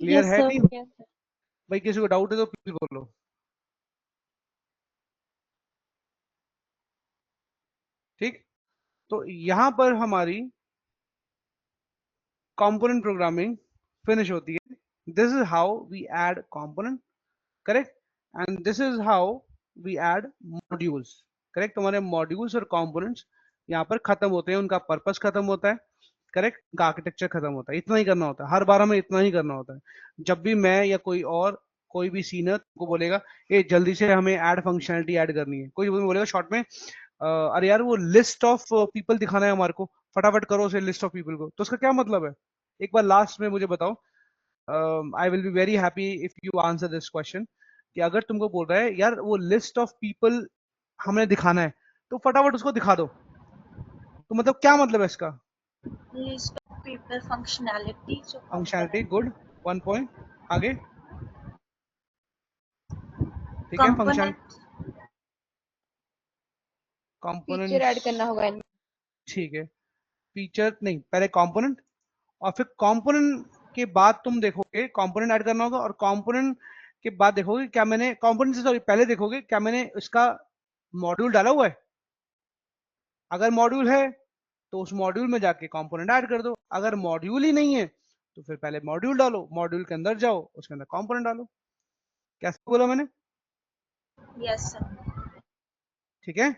S1: क्लियर
S3: Yes,
S1: है
S3: sir.
S1: टीम?
S3: Yes, sir.
S1: भाई किसी को डाउट है तो प्लीज बोलो। ठीक। तो यहां पर हमारी कंपोनेंट प्रोग्रामिंग फिनिश होती है। This is how we add component, correct? And this is how we add modules, correct? तुम्हारे मॉड्यूल्स और कंपोनेंट्स यहाँ पर खत्म होते हैं, उनका पर्पस खत्म होता है, करेक्ट? उनका आर्किटेक्चर खत्म होता है। इतना ही करना होता है, हर बार हमें इतना ही करना होता है। जब भी मैं या कोई भी सीनियर को बोलेगा ये जल्दी से हमें ऐड फंक्शनलिटी ऐड करनी है, कोई बोलेगा शॉर्ट में अरे यार वो लिस्ट ऑफ पीपल दिखाना है हमारे को, फटाफट करो उसे लिस्ट ऑफ पीपल को, तो उसका क्या मतलब है? एक बार लास्ट में मुझे बताओ। आई will be very happy if you answer this question, कि अगर तुमको बोल रहा है यार वो लिस्ट ऑफ पीपल हमें दिखाना है, तो फटाफट उसको दिखा दो, तो मतलब क्या मतलब है इसका?
S2: List of people functionality. जो
S1: फंक्शनलिटी, गुड, 1 पॉइंट। आगे, ठीक है? Function
S2: component.
S3: Feature add
S1: components,
S3: करना होगा इनमें.
S1: ठीक है। फीचर नहीं, पहले कंपोनेंट, और फिर कंपोनेंट के बाद तुम देखोगे कंपोनेंट ऐड करना होगा, और कंपोनेंट के बाद देखोगे क्या मैंने कंपोनेंट से, सॉरी पहले देखोगे क्या मैंने इसका मॉड्यूल डाला हुआ है। अगर मॉड्यूल है तो उस मॉड्यूल में जाके कंपोनेंट ऐड कर दो, अगर मॉड्यूल ही नहीं है तो फिर पहले मॉड्यूल डालो, मॉड्यूल के अंदर जाओ, उसके अंदर कंपोनेंट डालो। कैसे बोला मैंने?
S2: Yes, sir.
S1: ठीक है?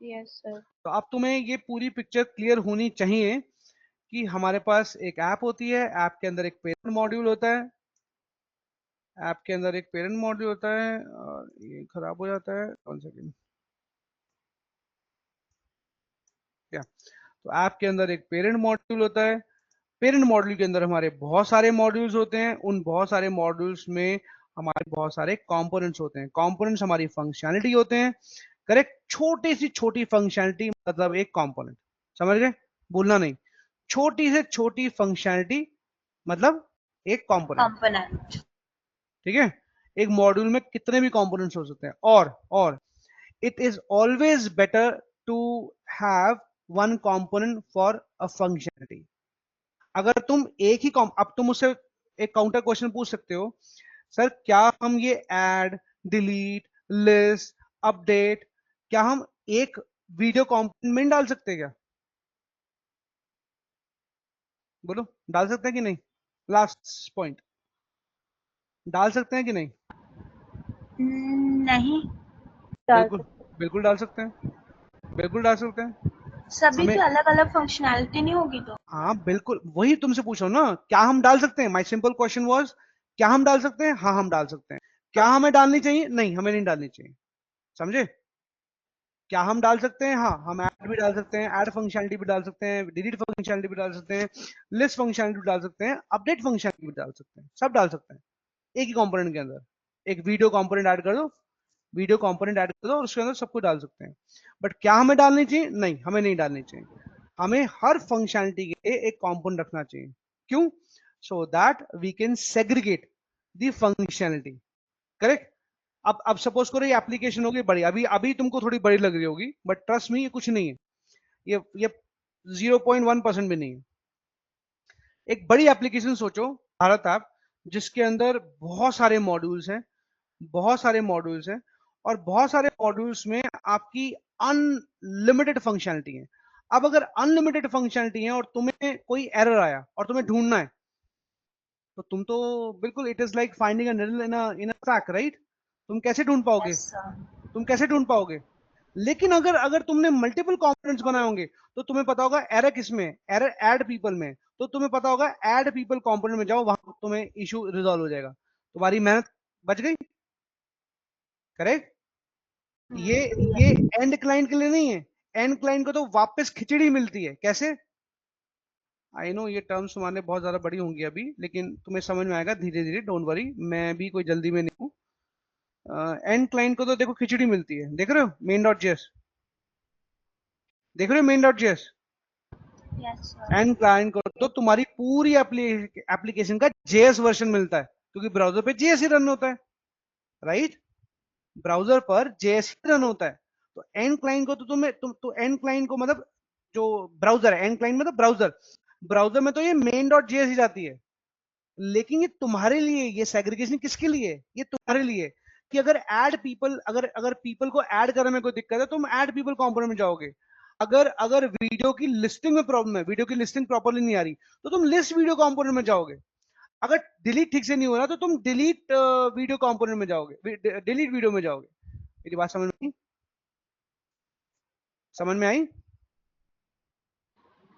S3: Yes, sir.
S1: तो अब तुम्हें ये पूरी पिक्चर क्लियर होनी चाहिए कि हमारे पास एक ऐप होती है, ऐप के अंदर एक पेरेंट मॉड्यूल होता है, और ये खराब हो जाता है, 1 सेकेंड। क्या? तो ऐप के अंदर एक पेरेंट मॉड्यूल होता है, पेरेंट मॉड्यूल के अंदर हमारे बहुत सारे मॉड्यूल्स होते हैं, उन बहुत सारे मॉड्यूल्स में हमारे बहुत सारे कंपोनेंट्स होते हैं, कंपोनेंट्स हमारी फंक्शनैलिटी होते हैं, करेक्ट? छोटी सी छोटी फंक्शनैलिटी मतलब एक कंपोनेंट, समझ गए? भूलना नहीं, छोटी से छोटी फंक्शनैलिटी मतलब एक कंपोनेंट,
S2: कंपोनेंट।
S1: ठीक है। एक मॉड्यूल में कितने भी कंपोनेंट्स हो सकते हैं, और it is always better to have one component for a functionality. अगर तुम एक ही अब तुम मुझसे एक काउंटर क्वेश्चन पूछ सकते हो, सर क्या हम ये ऐड, डिलीट, लिस्ट, अपडेट, क्या हम एक वीडियो कंपोनेंट में डाल सकते हैं क्या? बोलो, डाल सकते हैं कि नहीं? लास्ट पॉइंट, डाल सकते हैं कि नहीं?
S2: नहीं,
S3: डाल
S1: बिल्कुल,
S3: सकते
S1: बिल्कुल डाल सकते हैं, बिल्कुल डाल सकते हैं।
S2: सभी
S1: हमें,
S2: की अलग अलग फंक्शनैलिटी नहीं होगी तो।
S1: हाँ बिल्कुल, वही तुमसे पूछ रहा हूं ना, क्या हम डाल सकते हैं? माय सिंपल क्वेश्चन वाज, क्या हम डाल सकते हैं? हाँ हम डाल सकते हैं। क्या हमें डालनी चाहिए? नहीं, हमें नहीं डालनी चाहिए। समझे? क्या हम डाल सकते हैं? हाँ, हम ऐड भी डाल सकते हैं, ऐड फंक्शनलिटी भी डाल सकते हैं, डिलीट फंक्शनलिटी भी डाल सकते हैं, लिस्ट फंक्शनलिटी भी डाल सकते हैं, अपडेट फंक्शनलिटी भी डाल सकते हैं, सब डाल सकते हैं एक ही कंपोनेंट के अंदर। एक वीडियो कंपोनेंट ऐड कर दो, वीडियो कंपोनेंट ऐड कर दो और उसके अंदर सब कुछ डाल सकते हैं। बट क्या हमें डालनी चाहिए? नहीं, हमें नहीं डालनी चाहिए। हमें हर फंक्शनलिटी के लिए एक कंपोनेंट रखना चाहिए। क्यों? So that we can segregate the functionality. Correct? अब सपोज करो ये एप्लीकेशन होगी बड़ी, अभी अभी तुमको थोड़ी बड़ी लग रही होगी, बट ट्रस्ट मी ये कुछ नहीं है, ये 0.1% भी नहीं है। एक बड़ी एप्लीकेशन सोचो, भारत ऐप, जिसके अंदर बहुत सारे मॉड्यूल्स हैं, बहुत सारे मॉड्यूल्स हैं, और बहुत सारे मॉड्यूल्स में आपकी अनलिमिटेड फंक्शनलिटी है। अब अगर अनलिमिटेड फंक्शनलिटी है और तुम्हें कोई एरर आया और तुम्हें ढूंढना है, तो तुम तो बिल्कुल, it is like finding a needle in a track, right? तुम कैसे ढूंढ पाओगे?
S2: Yes sir.
S1: तुम कैसे ढूंढ पाओगे? लेकिन अगर अगर तुमने मल्टीपल कंपोनेंट्स बनाए होंगे, तो तुम्हें पता होगा एरर किसमें है, एरर ऐड पीपल में, तो तुम्हें पता होगा ऐड पीपल कंपोनेंट में जाओ, वहां तुम्हें इशू रिजॉल्व हो जाएगा, तुम्हारी मेहनत बच गई। करेक्ट? ये एंड क्लाइंट के लिए नहीं है, एंड क्लाइंट को तो वापस खिचड़ी मिलती है। कैसे? आई नो ये टर्म्स तुम्हारे बहुत ज्यादा बड़ी होंगी अभी, लेकिन तुम्हें समझ में आएगा धीरे धीरे, डोंट वरी, मैं भी कोई जल्दी में नहीं हूँ। एंड क्लाइंट को तो देखो खिचड़ी मिलती है, देख रहे हो मेन डॉट जेएस, देख रहे हो main dot JS?
S2: Yes sir.
S1: And client को तो तुम्हारी पूरी एप्लीकेशन का जेएस वर्जन मिलता है, क्योंकि ब्राउजर पे जेएस ही रन होता है, राइट? ब्राउजर पर जेएस ही रन होता है। तो एंड क्लाइंट को तो तुम्हें तो एंड क्लाइंट को मतलब जो ब्राउजर है, एंड क्लाइंट मतलब ब्राउजर, ब्राउजर में तो ये मेन डॉट जेएस ही जाती है। लेकिन ये तुम्हारे लिए, ये सेग्रीगेशन किसके लिए? ये तुम्हारे लिए, कि अगर ऐड पीपल, अगर अगर पीपल को ऐड करने में कोई दिक्कत है, तुम ऐड पीपल कंपोनेंट में जाओगे। अगर अगर वीडियो की लिस्टिंग में प्रॉब्लम है, वीडियो की लिस्टिंग प्रॉपर्ली नहीं आ रही, तो तुम लिस्ट वीडियो कंपोनेंट में जाओगे। अगर डिलीट ठीक से नहीं हो रहा, तो तुम डिलीट वीडियो कंपोनेंट में जाओगे, डिलीट वीडियो में जाओगे। मेरी बात समझ में आई? समझ में आई?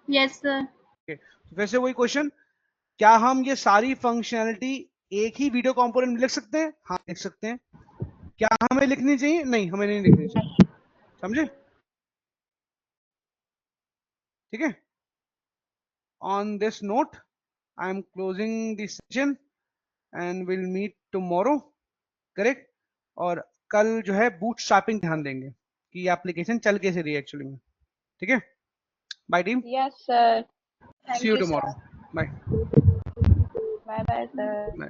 S2: Yes sir.
S1: तो फिर से वही क्वेश्चन, क्या हम ये सारी फंक्शनैलिटी एक ही वीडियो कंपोनेंट में लिख सकते हैं? हाँ लिख सकते हैं। क्या हमें लिखनी चाहिए? नहीं, हमें नहीं लिखनी चाहिए। समझे? ठीक है। On this note I am closing this session and will meet tomorrow. Correct? और कल जो है बूट स्ट्रैपिंग ध्यान देंगे कि ये एप्लीकेशन चल कैसे रही है एक्चुअली में। ठीक है, bye team,
S3: yes sir.
S1: See
S2: thank
S1: you
S2: you
S1: tomorrow,
S2: sir.
S1: Bye
S3: bye bye sir.
S1: Bye.